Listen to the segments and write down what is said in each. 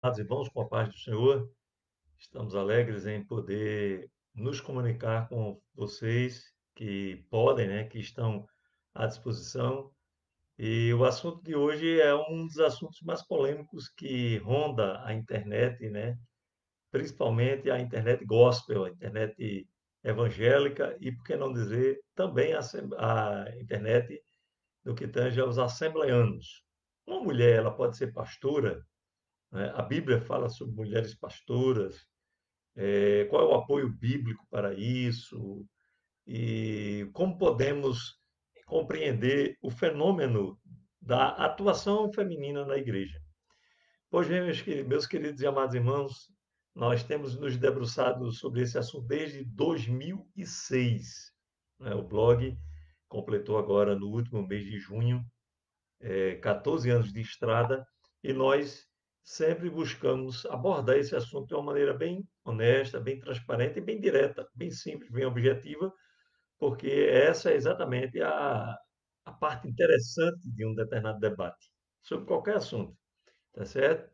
Amados irmãos, com a paz do Senhor, estamos alegres em poder nos comunicar com vocês que podem, né, que estão à disposição. E o assunto de hoje é um dos assuntos mais polêmicos que ronda a internet, né? Principalmente a internet gospel, a internet evangélica e, por que não dizer, também a internet do que tange aos assembleanos. Uma mulher, ela pode ser pastora, né? A Bíblia fala sobre mulheres pastoras, qual é o apoio bíblico para isso e como podemos compreender o fenômeno da atuação feminina na igreja. Pois bem, meus queridos e amados irmãos, nós temos nos debruçado sobre esse assunto desde 2006, né? O blog completou agora no último mês de junho 14 anos de estrada, e nós sempre buscamos abordar esse assunto de uma maneira bem honesta, bem transparente e bem direta, bem simples, bem objetiva, porque essa é exatamente a parte interessante de um determinado debate, sobre qualquer assunto, tá certo?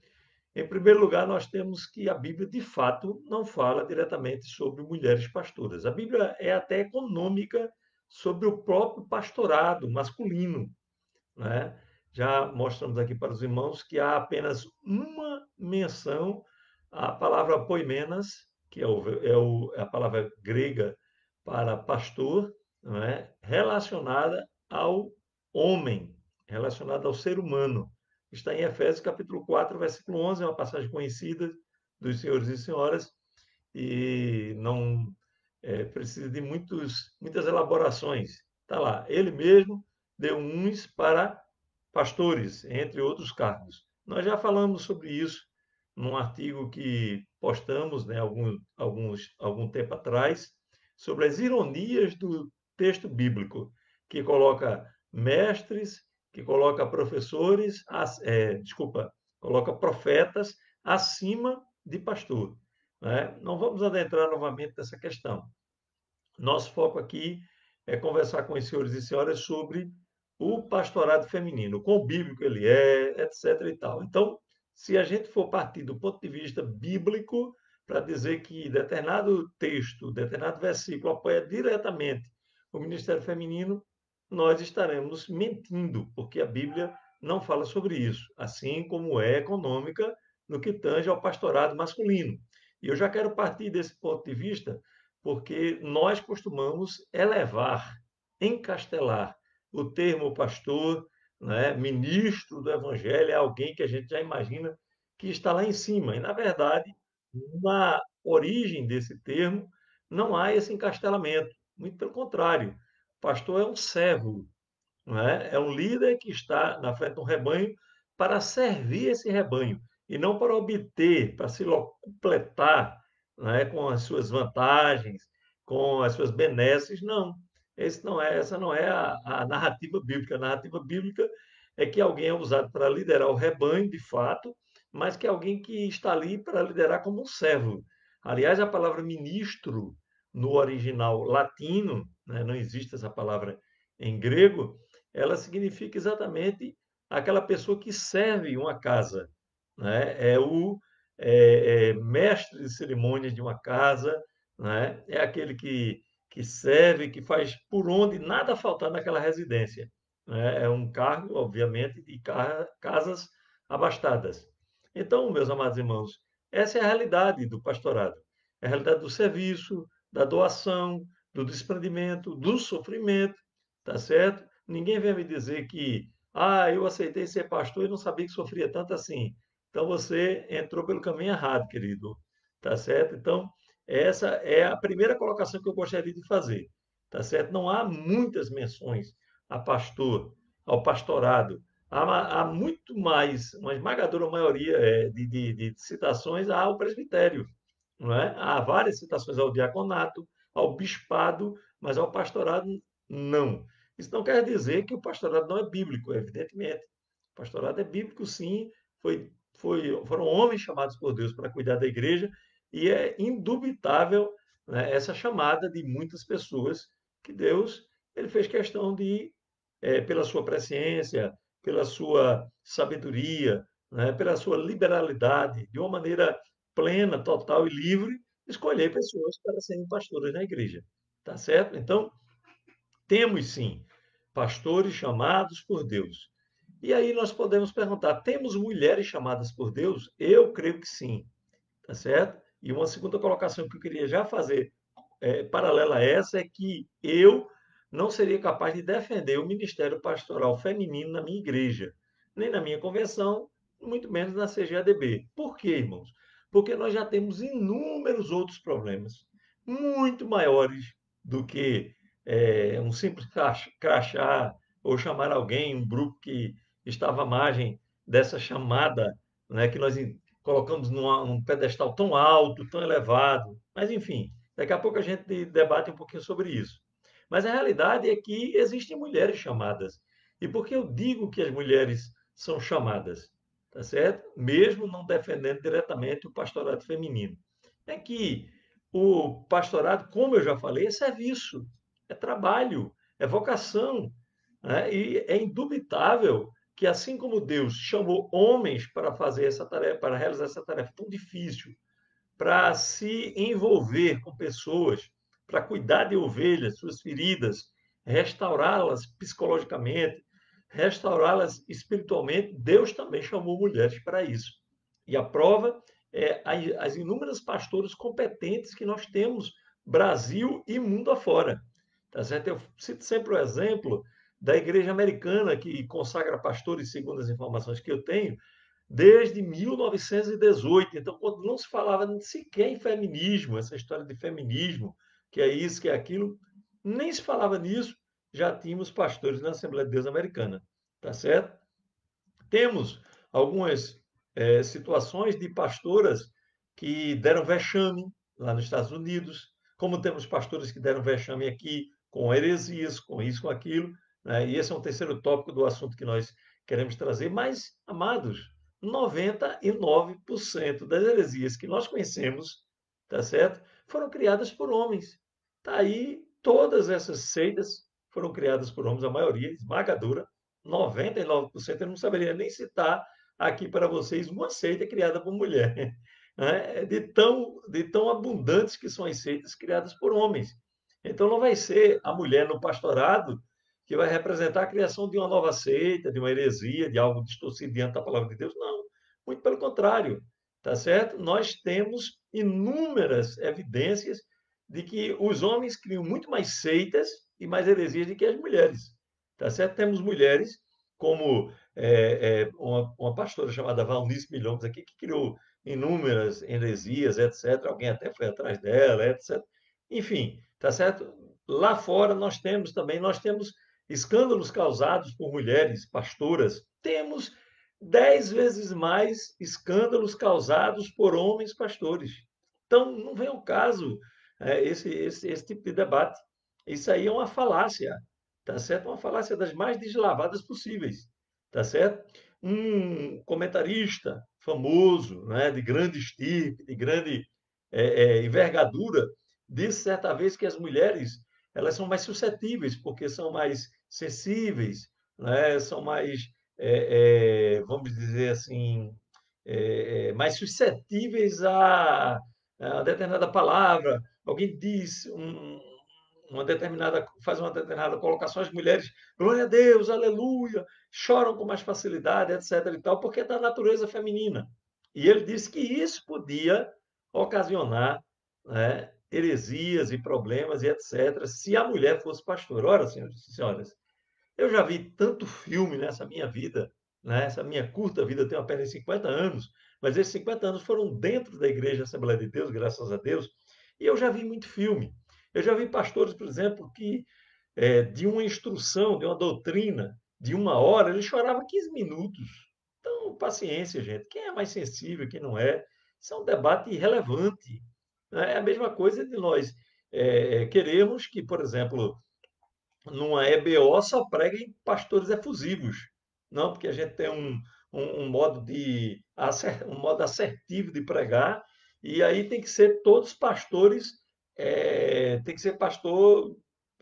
Em primeiro lugar, nós temos que a Bíblia, de fato, não fala diretamente sobre mulheres pastoras. A Bíblia é até econômica sobre o próprio pastorado masculino, né? Já mostramos aqui para os irmãos que há apenas uma menção à palavra poimenas, que é a palavra grega para pastor, não é? Relacionada ao homem, relacionada ao ser humano. Está em Efésios capítulo 4, versículo 11, é uma passagem conhecida dos senhores e senhoras, e não precisa de muitas elaborações. Está lá, ele mesmo deu uns para pastores, entre outros cargos. Nós já falamos sobre isso num artigo que postamos, né, algum tempo atrás, sobre as ironias do texto bíblico, que coloca mestres, que coloca professores, coloca profetas acima de pastor, né? Não vamos adentrar novamente nessa questão. Nosso foco aqui é conversar com os senhores e senhoras sobre o pastorado feminino, quão bíblico ele é, etc. e tal. Então, se a gente for partir do ponto de vista bíblico, para dizer que determinado texto, determinado versículo apoia diretamente o ministério feminino, nós estaremos mentindo, porque a Bíblia não fala sobre isso, assim como é econômica no que tange ao pastorado masculino. E eu já quero partir desse ponto de vista porque nós costumamos elevar, encastelar o termo pastor, né, ministro do evangelho, é alguém que a gente já imagina que está lá em cima. E, na verdade, na origem desse termo, não há esse encastelamento. Muito pelo contrário, pastor é um servo, não é? É um líder que está na frente do rebanho para servir esse rebanho e não para obter, para se completar, não é? Com as suas vantagens, com as suas benesses. Não, essa não é a narrativa bíblica. A narrativa bíblica é que alguém é usado para liderar o rebanho, de fato, mas que é alguém que está ali para liderar como um servo. Aliás, a palavra ministro no original latino, né, não existe essa palavra em grego, ela significa exatamente aquela pessoa que serve uma casa, né? É o mestre de cerimônias de uma casa, né? É aquele que serve, que faz por onde nada faltar naquela residência, né? É um cargo, obviamente, de casas abastadas. Então, meus amados irmãos, essa é a realidade do pastorado, é a realidade do serviço, da doação, do desprendimento, do sofrimento, tá certo? Ninguém vem me dizer que, eu aceitei ser pastor e não sabia que sofria tanto assim. Então você entrou pelo caminho errado, querido. Tá certo? Então, essa é a primeira colocação que eu gostaria de fazer. Tá certo? Não há muitas menções a pastor, ao pastorado. Há muito mais, uma esmagadora maioria de citações ao presbitério. Não é? Há várias citações ao diaconato, ao bispado, mas ao pastorado não. Isso não quer dizer que o pastorado não é bíblico, evidentemente. O pastorado é bíblico, sim. Foram homens chamados por Deus para cuidar da igreja, e é indubitável, né, essa chamada de muitas pessoas que Deus ele fez questão de, pela sua presciência, pela sua sabedoria, né, pela sua liberalidade, de uma maneira plena, total e livre, escolher pessoas para serem pastores na igreja. Tá certo? Então, temos sim pastores chamados por Deus. E aí nós podemos perguntar: temos mulheres chamadas por Deus? Eu creio que sim, tá certo? E uma segunda colocação que eu queria já fazer paralela a essa é que eu não seria capaz de defender o ministério pastoral feminino na minha igreja, nem na minha convenção, muito menos na CGADB. Por quê, irmãos? Porque nós já temos inúmeros outros problemas, muito maiores do que um simples crachá ou chamar alguém, um grupo que estava à margem dessa chamada, né, que nós colocamos num pedestal tão alto, tão elevado. Mas, enfim, daqui a pouco a gente debate um pouquinho sobre isso. Mas a realidade é que existem mulheres chamadas. E por que eu digo que as mulheres são chamadas? Tá certo? Mesmo não defendendo diretamente o pastorado feminino. É que o pastorado, como eu já falei, é serviço, é trabalho, é vocação. Né? E é indubitável que, assim como Deus chamou homens para fazer essa tarefa, para realizar essa tarefa tão difícil, para se envolver com pessoas, para cuidar de ovelhas, suas feridas, restaurá-las psicologicamente, restaurá-las espiritualmente, Deus também chamou mulheres para isso. E a prova é as inúmeras pastoras competentes que nós temos, Brasil e mundo afora. Tá certo? Eu cito sempre o exemplo da igreja americana, que consagra pastores, segundo as informações que eu tenho, desde 1918. Então, quando não se falava sequer em feminismo, essa história de feminismo, que é isso, que é aquilo, nem se falava nisso, já tínhamos pastores na Assembleia de Deus Americana, tá certo? Temos algumas situações de pastoras que deram vexame lá nos Estados Unidos, como temos pastores que deram vexame aqui com heresias, com isso, com aquilo, né? E esse é um terceiro tópico do assunto que nós queremos trazer. Mas, amados, 99% das heresias que nós conhecemos, tá certo? Foram criadas por homens. Tá aí, todas essas seitas foram criadas por homens, a maioria esmagadora, 99%. Eu não saberia nem citar aqui para vocês uma seita criada por mulher, né? De tão abundantes que são as seitas criadas por homens. Então, não vai ser a mulher no pastorado que vai representar a criação de uma nova seita, de uma heresia, de algo distorcido diante da palavra de Deus. Não, muito pelo contrário, tá certo? Nós temos inúmeras evidências de que os homens criam muito mais seitas e mais heresias do que as mulheres, tá certo? Temos mulheres como uma pastora chamada Valnice Milhomes aqui, que criou inúmeras heresias, etc. Alguém até foi atrás dela, etc. Enfim, tá certo? Lá fora nós temos escândalos causados por mulheres pastoras, temos 10 vezes mais escândalos causados por homens pastores. Então, não vem ao caso esse tipo de debate. Isso aí é uma falácia, tá certo? Uma falácia das mais deslavadas possíveis, tá certo? Um comentarista famoso, né, de grande estirpe, de grande envergadura, disse certa vez que as mulheres elas são mais suscetíveis, porque são mais sensíveis, né? São mais, vamos dizer assim, mais suscetíveis a determinada palavra. Alguém diz faz uma determinada colocação, as mulheres, glória a Deus, aleluia, choram com mais facilidade, etc. e tal, porque é da natureza feminina. E ele disse que isso podia ocasionar, né, heresias e problemas e etc., se a mulher fosse pastora. Ora, senhores e senhoras, eu já vi tanto filme nessa minha vida, nessa minha curta vida, eu tenho apenas 50 anos, mas esses 50 anos foram dentro da Igreja Assembleia de Deus, graças a Deus, e eu já vi muito filme. Eu já vi pastores, por exemplo, que de uma instrução, de uma doutrina, de 1 hora, ele chorava 15 minutos. Então, paciência, gente. Quem é mais sensível, quem não é? Isso é um debate irrelevante. Né? É a mesma coisa de nós queremos que, por exemplo, numa EBO só preguem pastores efusivos. Não, porque a gente tem um um modo assertivo de pregar, e aí tem que ser todos pastores, tem que ser pastor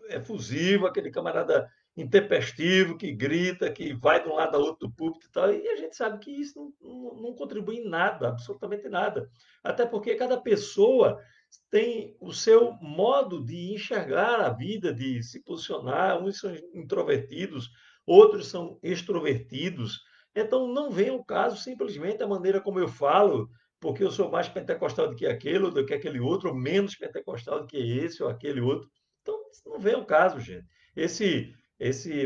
efusivo, aquele camarada intempestivo, que grita, que vai de um lado a outro do púlpito e tal, e a gente sabe que isso não contribui em nada, absolutamente nada. Até porque cada pessoa tem o seu modo de enxergar a vida, de se posicionar, uns são introvertidos, outros são extrovertidos. Então, não vem ao caso simplesmente a maneira como eu falo, porque eu sou mais pentecostal do que aquele, ou do que aquele outro, ou menos pentecostal do que esse ou aquele outro. Então, isso não vem ao caso, gente.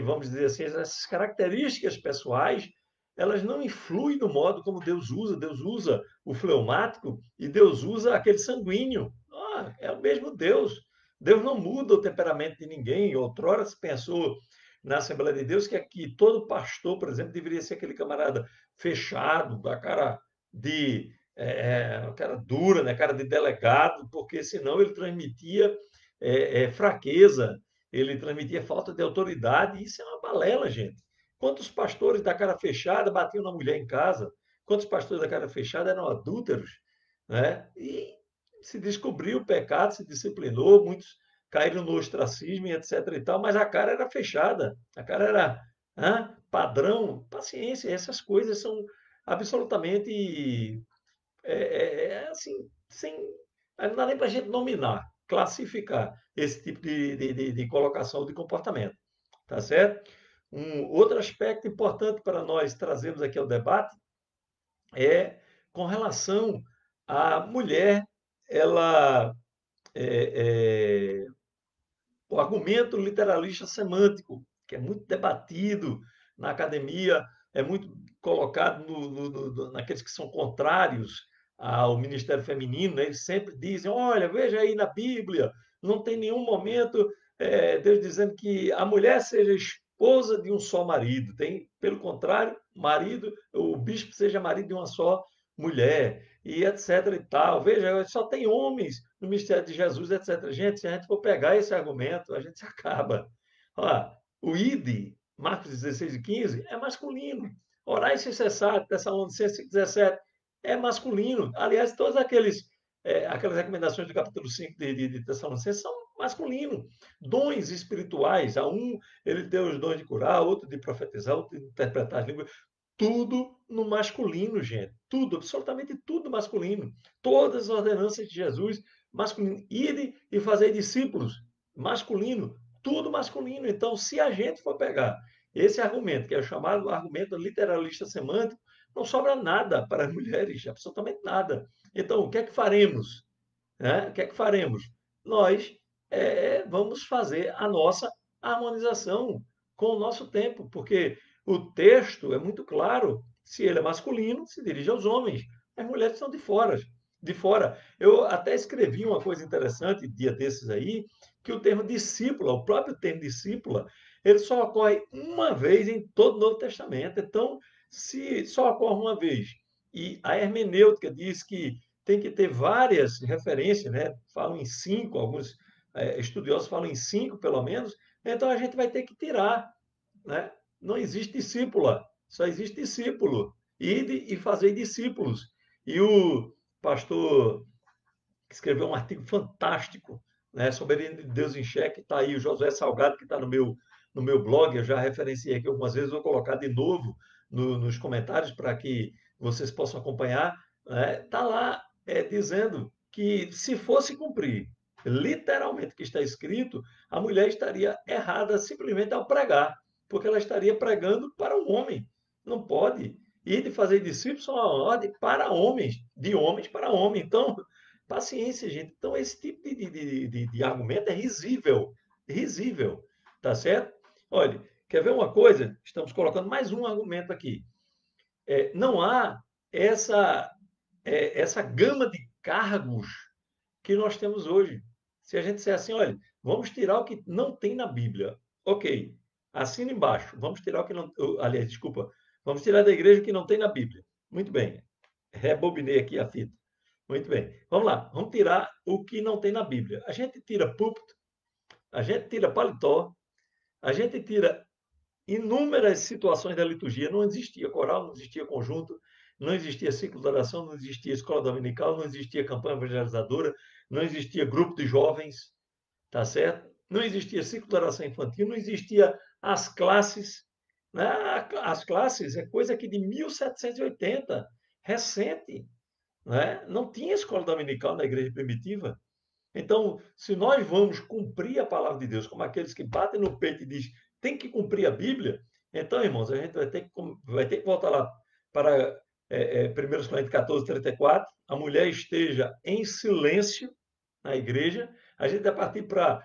Vamos dizer assim, essas características pessoais, elas não influem no modo como Deus usa. Deus usa o fleumático e Deus usa aquele sanguíneo. Ah, é o mesmo Deus. Deus não muda o temperamento de ninguém. Outrora se pensou na Assembleia de Deus que aqui todo pastor, por exemplo, deveria ser aquele camarada fechado, da cara de cara dura, né? Cara de delegado, porque senão ele transmitia fraqueza, ele transmitia falta de autoridade, e isso é uma balela, gente. Quantos pastores da cara fechada batiam na mulher em casa? Quantos pastores da cara fechada eram adúlteros? Né? E se descobriu o pecado, se disciplinou, muitos caíram no ostracismo e etc. e tal, mas a cara era fechada, a cara era padrão, paciência, essas coisas são absolutamente assim, sem, não dá nem para a gente nominar, classificar esse tipo de colocação de comportamento, tá certo? Um outro aspecto importante para nós trazermos aqui ao debate é com relação à mulher, ela é, o argumento literalista semântico, que é muito debatido na academia, é muito colocado naqueles que são contrários ao ministério feminino, né? Eles sempre dizem: olha, veja aí na Bíblia, não tem nenhum momento Deus dizendo que a mulher seja esposa de um só marido. Tem, pelo contrário, marido, o bispo seja marido de uma só mulher, e etc. e tal. Veja, só tem homens no mistério de Jesus, etc. Gente, se a gente for pegar esse argumento, a gente se acaba. Olha, o id, Marcos 16 e 15, é masculino. Orai sem cessar, Tessalonicenses 17, é masculino. Aliás, todas aquelas recomendações do capítulo 5 de Tessalonicenses são masculinos. Dons espirituais, a um ele tem os dons de curar, outro de profetizar, outro de interpretar as línguas. Tudo no masculino, gente. Tudo, absolutamente tudo masculino. Todas as ordenanças de Jesus, masculino. Ide e fazer discípulos, masculino. Tudo masculino. Então, se a gente for pegar esse argumento, que é o chamado argumento literalista semântico, não sobra nada para as mulheres, absolutamente nada. Então, o que é que faremos? O que é que faremos? Nós vamos fazer a nossa harmonização com o nosso tempo, porque o texto é muito claro. Se ele é masculino, se dirige aos homens. As mulheres são de fora. De fora. Eu até escrevi uma coisa interessante dia desses aí, que o termo discípula, o próprio termo discípula, ele só ocorre uma vez em todo o Novo Testamento. Então, se só ocorre uma vez, e a hermenêutica diz que tem que ter várias referências, né? Falam em cinco, alguns estudiosos falam em cinco, pelo menos, então a gente vai ter que tirar, né? Não existe discípula, só existe discípulo. Ide e fazer discípulos. E o pastor que escreveu um artigo fantástico, né, sobre de Deus em Xeque, está aí o Josué Salgado, que está no meu blog, eu já referenciei aqui algumas vezes, vou colocar de novo nos comentários para que vocês possam acompanhar. Está lá dizendo que se fosse cumprir literalmente o que está escrito, a mulher estaria errada simplesmente ao pregar, porque ela estaria pregando para o homem. Não pode. E de fazer discípulos é uma ordem para homens, de homens para homens. Então, paciência, gente. Então, esse tipo de argumento é risível. Risível. Tá certo? Olha, quer ver uma coisa? Estamos colocando mais um argumento aqui. Não há essa, essa gama de cargos que nós temos hoje. Se a gente disser assim, olha, vamos tirar o que não tem na Bíblia. Ok, assina embaixo. Vamos tirar o que não. Aliás, desculpa. Vamos tirar da igreja o que não tem na Bíblia. Muito bem. Rebobinei aqui a fita. Muito bem. Vamos lá. Vamos tirar o que não tem na Bíblia. A gente tira púlpito, a gente tira paletó, a gente tira inúmeras situações da liturgia. Não existia coral, não existia conjunto, não existia ciclo de oração, não existia escola dominical, não existia campanha evangelizadora, não existia grupo de jovens, tá certo? Não existia ciclo de oração infantil, não existia As classes, né? As classes é coisa aqui de 1780, recente, né? Não tinha escola dominical na igreja primitiva. Então, se nós vamos cumprir a palavra de Deus como aqueles que batem no peito e dizem tem que cumprir a Bíblia, então, irmãos, a gente vai ter que voltar lá para 1 Coríntios 14, 34, a mulher esteja em silêncio na igreja, a gente vai partir para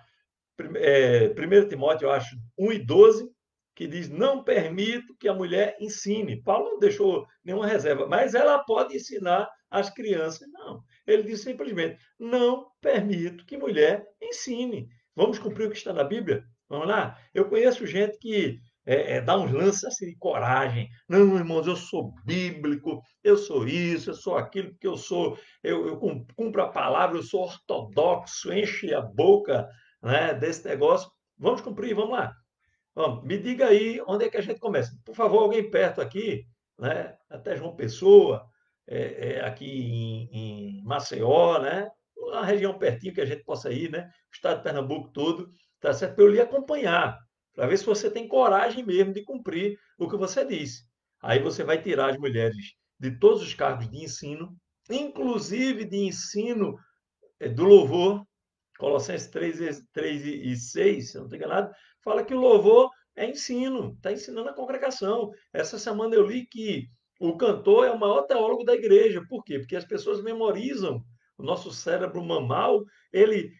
1 Timóteo, eu acho, 1 e 12, que diz: não permito que a mulher ensine. Paulo não deixou nenhuma reserva, mas ela pode ensinar as crianças. Não. Ele diz simplesmente: não permito que mulher ensine. Vamos cumprir o que está na Bíblia? Vamos lá? Eu conheço gente que dá uns lances assim de coragem. Não, irmãos, eu sou bíblico, eu sou isso, eu sou aquilo, porque eu cumpro a palavra, eu sou ortodoxo, enche a boca, né, desse negócio. Vamos cumprir, vamos lá. Vamos, me diga aí onde é que a gente começa. Por favor, alguém perto aqui, né, até João Pessoa, aqui em Maceió, né, uma região pertinho que a gente possa ir, né, o estado de Pernambuco todo, tá certo? Para eu lhe acompanhar, para ver se você tem coragem mesmo de cumprir o que você disse. Aí você vai tirar as mulheres de todos os cargos de ensino, inclusive de ensino do louvor. Colossenses 3 e 6, se eu não estou enganado, fala que o louvor é ensino, está ensinando a congregação. Essa semana eu li que o cantor é o maior teólogo da igreja. Por quê? Porque as pessoas memorizam. O nosso cérebro mamal, ele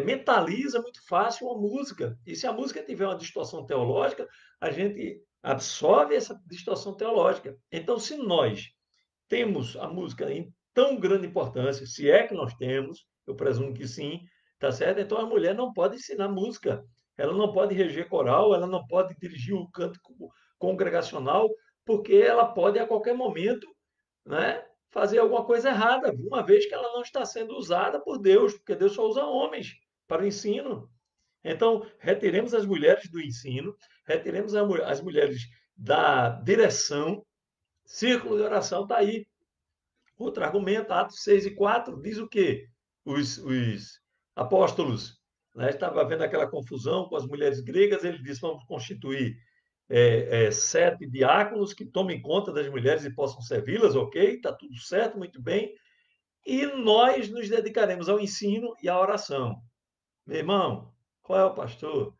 mentaliza muito fácil uma música. E se a música tiver uma distorção teológica, a gente absorve essa distorção teológica. Então, se nós temos a música em tão grande importância, se é que nós temos, eu presumo que sim, tá certo? Então a mulher não pode ensinar música, ela não pode reger coral, ela não pode dirigir o canto congregacional, porque ela pode a qualquer momento, né, fazer alguma coisa errada, uma vez que ela não está sendo usada por Deus, porque Deus só usa homens para o ensino. Então, retiremos as mulheres do ensino, retiremos as mulheres da direção. Círculo de oração está aí. Outro argumento, Atos 6 e 4 diz o quê? Os apóstolos, né, estava havendo aquela confusão com as mulheres gregas, ele disse, vamos constituir 7 diáconos que tomem conta das mulheres e possam servi-las, ok? Está tudo certo, muito bem. E nós nos dedicaremos ao ensino e à oração. Meu irmão, qual é o pastor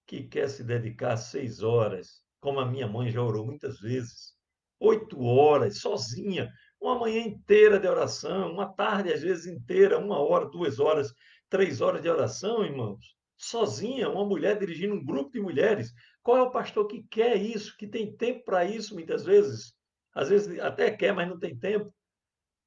que quer se dedicar 6 horas, como a minha mãe já orou muitas vezes, 8 horas, sozinha, uma manhã inteira de oração, uma tarde, às vezes, inteira, 1 hora, 2 horas, 3 horas de oração, irmãos, sozinha, uma mulher dirigindo um grupo de mulheres. Qual é o pastor que quer isso, que tem tempo para isso, muitas vezes? Às vezes até quer, mas não tem tempo.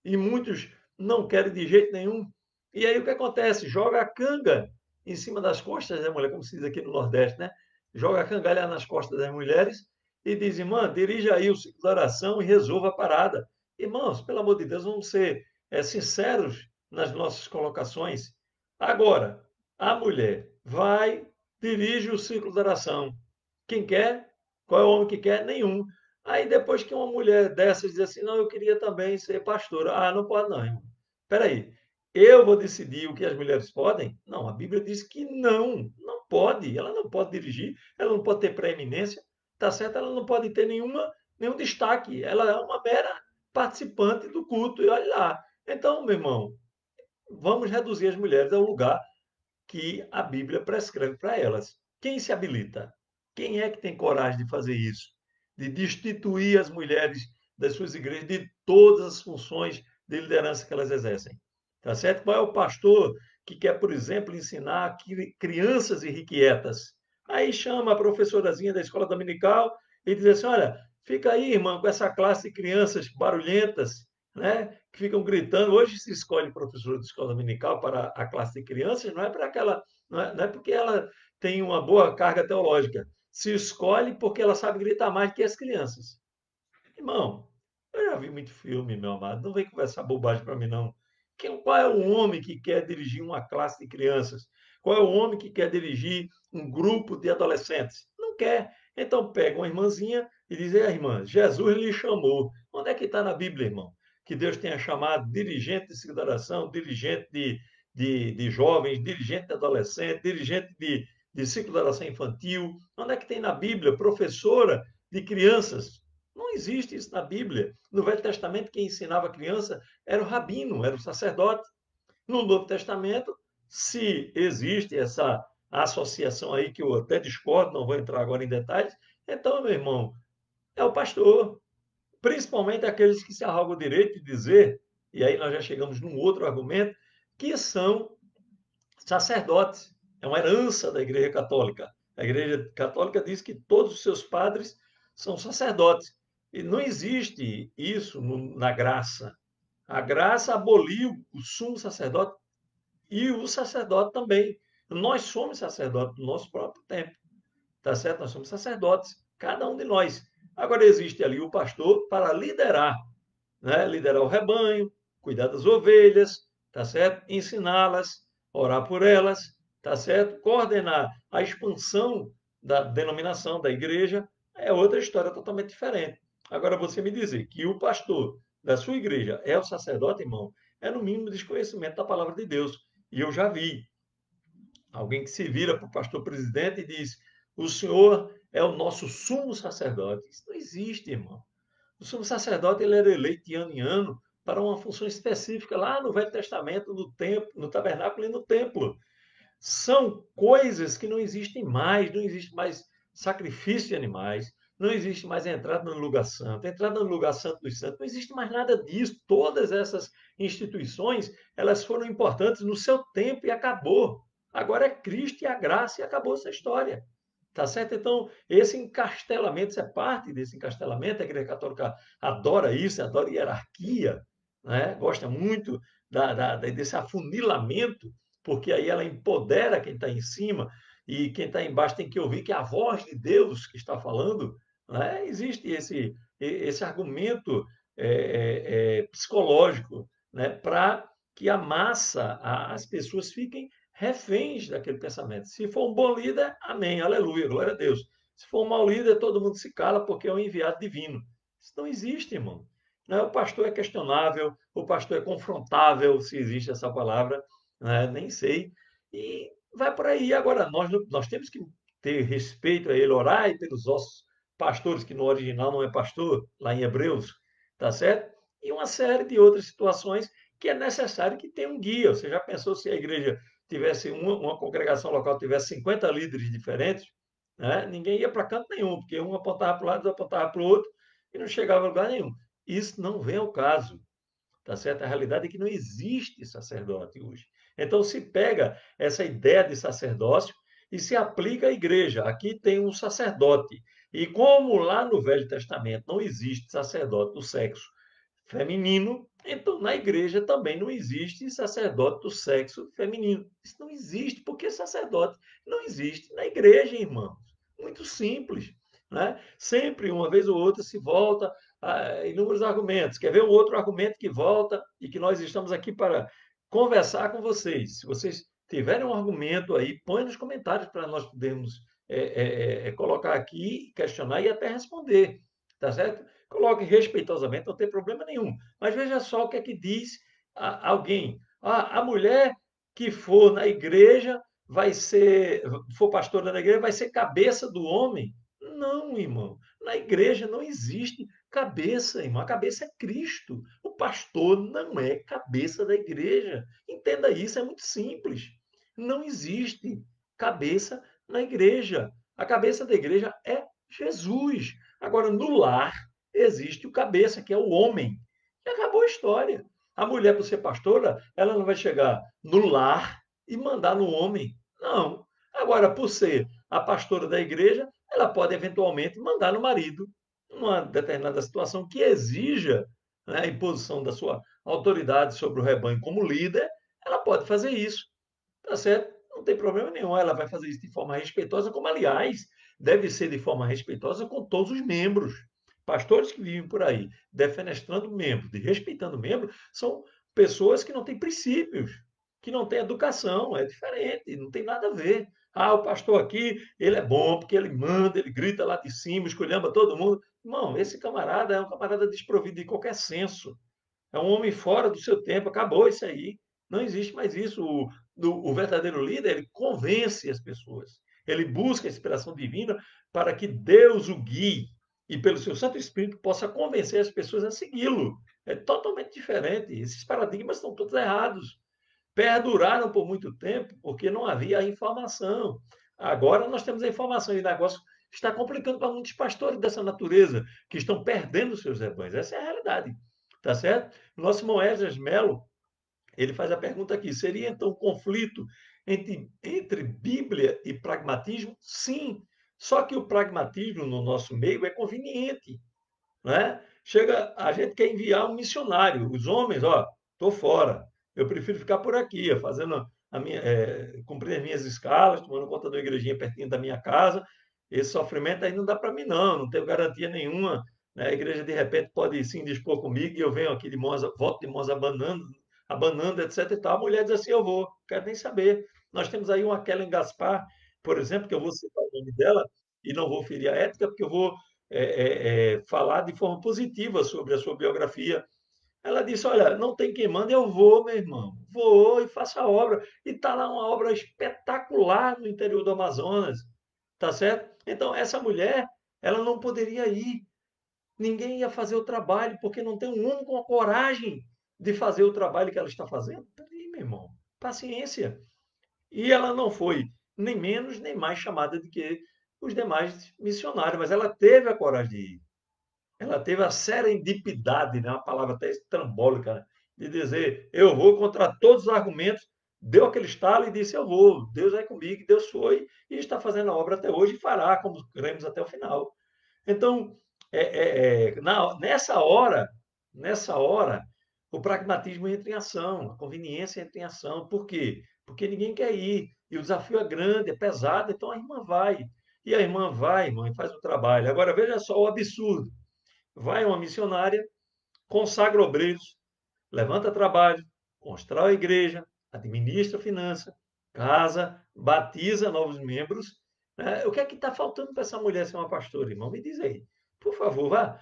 E muitos não querem de jeito nenhum. E aí o que acontece? Joga a canga em cima das costas da mulher, como se diz aqui no Nordeste, né? Joga a cangalha nas costas das mulheres e diz, irmã, dirija aí o ciclo da oração e resolva a parada. Irmãos, pelo amor de Deus, vamos ser sinceros nas nossas colocações. Agora, a mulher vai, dirige o ciclo da oração. Quem quer? Qual é o homem que quer? Nenhum. Aí depois que uma mulher dessas diz assim, não, eu queria também ser pastora. Ah, não pode não, irmão. Espera aí. Eu vou decidir o que as mulheres podem? Não, a Bíblia diz que não, não pode. Ela não pode dirigir, ela não pode ter preeminência, tá certo? Ela não pode ter nenhum destaque. Ela é uma mera participante do culto. E olha lá. Então, meu irmão, vamos reduzir as mulheres ao lugar que a Bíblia prescreve para elas. Quem se habilita? Quem é que tem coragem de fazer isso? De destituir as mulheres das suas igrejas de todas as funções de liderança que elas exercem. Tá certo? Qual é o pastor que quer, por exemplo, ensinar crianças irrequietas? Aí chama a professorazinha da escola dominical e diz assim: olha, fica aí, irmã, com essa classe de crianças barulhentas, né? Que ficam gritando. Hoje se escolhe professor de escola dominical para a classe de crianças, não é para aquela, não é porque ela tem uma boa carga teológica. Se escolhe porque ela sabe gritar mais que as crianças. Irmão, eu já vi muito filme, meu amado. Não vem conversar bobagem para mim, não. Qual é o homem que quer dirigir uma classe de crianças? Qual é o homem que quer dirigir um grupo de adolescentes? Não quer. Então pega uma irmãzinha e diz: irmã, Jesus lhe chamou. Onde é que está na Bíblia, irmão? Que Deus tenha chamado dirigente de cidadão, dirigente de jovens, dirigente de adolescente, dirigente de ciclo de oração infantil? Onde é que tem na Bíblia professora de crianças? Não existe isso na Bíblia. No Velho Testamento, quem ensinava a criança era o rabino, era o sacerdote. No Novo Testamento, se existe essa associação aí, que eu até discordo, não vou entrar agora em detalhes, então, meu irmão, é o pastor. Principalmente aqueles que se arrogam o direito de dizer, e aí nós já chegamos num outro argumento, que são sacerdotes. É uma herança da Igreja Católica. A Igreja Católica diz que todos os seus padres são sacerdotes. E não existe isso na graça. A graça aboliu o sumo sacerdote e o sacerdote também. Nós somos sacerdotes do nosso próprio tempo, tá certo? Nós somos sacerdotes, cada um de nós. Agora existe ali o pastor para liderar, né? Liderar o rebanho, cuidar das ovelhas, tá certo? Ensiná-las, orar por elas, tá certo? Coordenar a expansão da denominação da igreja é outra história totalmente diferente. Agora você me dizer que o pastor da sua igreja é o sacerdote, irmão, é no mínimo desconhecimento da palavra de Deus. E eu já vi alguém que se vira para o pastor presidente e diz: o senhor é o nosso sumo sacerdote. Isso não existe, irmão. O sumo sacerdote ele era eleito de ano em ano para uma função específica lá no Velho Testamento, no templo, no tabernáculo e no templo. São coisas que não existem mais, não existe mais sacrifício de animais, não existe mais entrada no lugar santo, entrada no lugar santo dos santos, não existe mais nada disso. Todas essas instituições, elas foram importantes no seu tempo e acabou. Agora é Cristo e a graça e acabou essa história. Tá certo? Então, esse encastelamento, isso é parte desse encastelamento. A Igreja Católica adora isso, adora hierarquia, né? Gosta muito desse afunilamento, porque aí ela empodera quem está em cima e quem está embaixo tem que ouvir que é a voz de Deus que está falando. Né? Existe esse argumento psicológico, né? Para que a massa, as pessoas fiquem reféns daquele pensamento. Se for um bom líder, amém, aleluia, glória a Deus. Se for um mau líder, todo mundo se cala porque é um enviado divino. Isso não existe, irmão. Né? O pastor é questionável, o pastor é confrontável, se existe essa palavra, né? Nem sei. E vai por aí. Agora, nós temos que ter respeito a ele, orar e pelos nossos pastores, que no original não é pastor, lá em Hebreus, tá certo? E uma série de outras situações que é necessário que tenha um guia. Você já pensou se a igreja tivesse uma congregação local tivesse 50 líderes diferentes, né? Ninguém ia para canto nenhum, porque um apontava para o lado, outro apontava para o outro e não chegava a lugar nenhum. Isso não vem ao caso, tá certo? A realidade é que não existe sacerdote hoje. Então se pega essa ideia de sacerdócio e se aplica à igreja. Aqui tem um sacerdote. E como lá no Velho Testamento não existe sacerdote do sexo feminino, então na igreja também não existe sacerdote do sexo feminino. Isso não existe, porque sacerdote não existe na igreja, irmãos. Muito simples. Né? Sempre, uma vez ou outra, se volta a inúmeros argumentos. Quer ver um outro argumento que volta e que nós estamos aqui para conversar com vocês? Se vocês tiverem um argumento aí, põe nos comentários para nós podermos colocar aqui, questionar e até responder. Tá certo? Coloque respeitosamente, não tem problema nenhum. Mas veja só o que é que diz alguém. A mulher que for na igreja vai ser, for pastora na igreja, vai ser cabeça do homem. Não, irmão. Na igreja não existe cabeça, irmão. A cabeça é Cristo. O pastor não é cabeça da igreja. Entenda isso, é muito simples. Não existe cabeça na igreja. A cabeça da igreja é Jesus. Agora, no lar, existe o cabeça, que é o homem. E acabou a história. A mulher, por ser pastora, ela não vai chegar no lar e mandar no homem. Não. Agora, por ser a pastora da igreja, ela pode eventualmente mandar no marido, numa determinada situação que exija, né, a imposição da sua autoridade sobre o rebanho como líder, ela pode fazer isso. Tá certo? Não tem problema nenhum. Ela vai fazer isso de forma respeitosa, como, aliás, deve ser de forma respeitosa com todos os membros. Pastores que vivem por aí defenestrando membros, desrespeitando membros, são pessoas que não têm princípios, que não têm educação. É diferente, não tem nada a ver. Ah, o pastor aqui, ele é bom porque ele manda, ele grita lá de cima, esculhamba todo mundo. Irmão, esse camarada é um camarada desprovido de qualquer senso. É um homem fora do seu tempo, acabou isso aí. Não existe mais isso. O verdadeiro líder, ele convence as pessoas. Ele busca a inspiração divina para que Deus o guie e, pelo seu Santo Espírito, possa convencer as pessoas a segui-lo. É totalmente diferente. Esses paradigmas estão todos errados. Perduraram por muito tempo porque não havia informação. Agora nós temos a informação e o negócio está complicando para muitos pastores dessa natureza que estão perdendo seus rebanhos. Essa é a realidade. Tá certo? Nosso Moisés Melo, ele faz a pergunta aqui: seria então um conflito entre Bíblia e pragmatismo? Sim. Só que o pragmatismo no nosso meio é conveniente, né? Chega, a gente quer enviar um missionário. Os homens, ó, estou fora. Eu prefiro ficar por aqui, fazendo cumprir as minhas escalas, tomando conta de uma igrejinha pertinho da minha casa. Esse sofrimento aí não dá para mim, não. Não tenho garantia nenhuma. Né? A igreja, de repente, pode se indispor comigo e eu venho aqui de mãos, volto de mãos abanando, etc. E tal. A mulher diz assim: eu vou, não quero nem saber. Nós temos aí uma Kellen Gaspar, por exemplo, que eu vou citar o nome dela e não vou ferir a ética, porque eu vou falar de forma positiva sobre a sua biografia. Ela disse: olha, não tem quem manda, eu vou, meu irmão, vou e faço a obra. E está lá uma obra espetacular no interior do Amazonas, tá certo? Então, essa mulher, ela não poderia ir, ninguém ia fazer o trabalho, porque não tem um homem com a coragem de fazer o trabalho que ela está fazendo. Peraí, meu irmão, paciência. E ela não foi nem menos nem mais chamada do que os demais missionários, mas ela teve a coragem de ir. Ela teve a serendipidade, né, uma palavra até estrambólica, né, de dizer: eu vou contra todos os argumentos. Deu aquele estalo e disse: eu vou, Deus vai comigo. Deus foi e está fazendo a obra até hoje e fará, como cremos, até o final. Então, nessa hora, o pragmatismo entra em ação, a conveniência entra em ação. Por quê? Porque ninguém quer ir. E o desafio é grande, é pesado, então a irmã vai. E a irmã vai, irmã, e faz o trabalho. Agora, veja só o absurdo. Vai uma missionária, consagra obreiros, levanta trabalho, constrói a igreja, administra a finança, casa, batiza novos membros. Né? O que é que está faltando para essa mulher ser uma pastora, irmão? Me diz aí. Por favor, vá.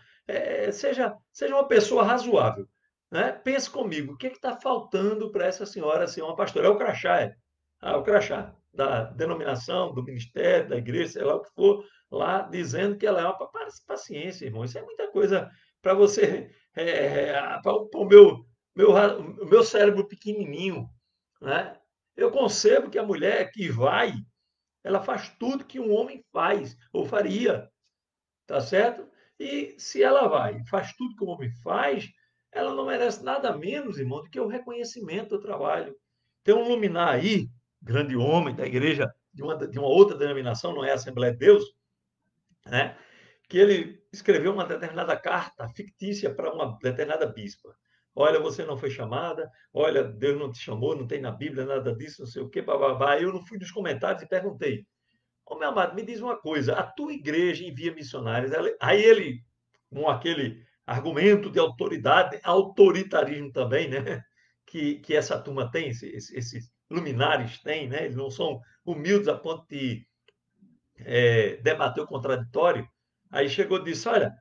Seja uma pessoa razoável. Né? Pense comigo, o que é que está faltando para essa senhora ser uma pastora? É o crachá, é. Ah, o crachá da denominação, do ministério, da igreja, sei lá o que for, lá dizendo que ela é uma paciência, irmão. Isso é muita coisa para você, para o meu cérebro pequenininho, né? Eu concebo que a mulher que vai, ela faz tudo que um homem faz ou faria, tá certo? E se ela vai, faz tudo que o homem faz, ela não merece nada menos, irmão, do que o reconhecimento do trabalho. Tem um luminar aí, grande homem da igreja de uma outra denominação, não é a Assembleia de Deus, né? Que ele escreveu uma determinada carta fictícia para uma determinada bispa. Olha, você não foi chamada, olha, Deus não te chamou, não tem na Bíblia nada disso, não sei o quê, bababá. Eu não fui nos comentários e perguntei: ô meu amado, me diz uma coisa, a tua igreja envia missionários? Aí ele, com aquele argumento de autoridade, autoritarismo também, né? Que essa turma tem, esses luminares têm, né? Eles não são humildes a ponto de debater o contraditório. Aí chegou e disse: olha,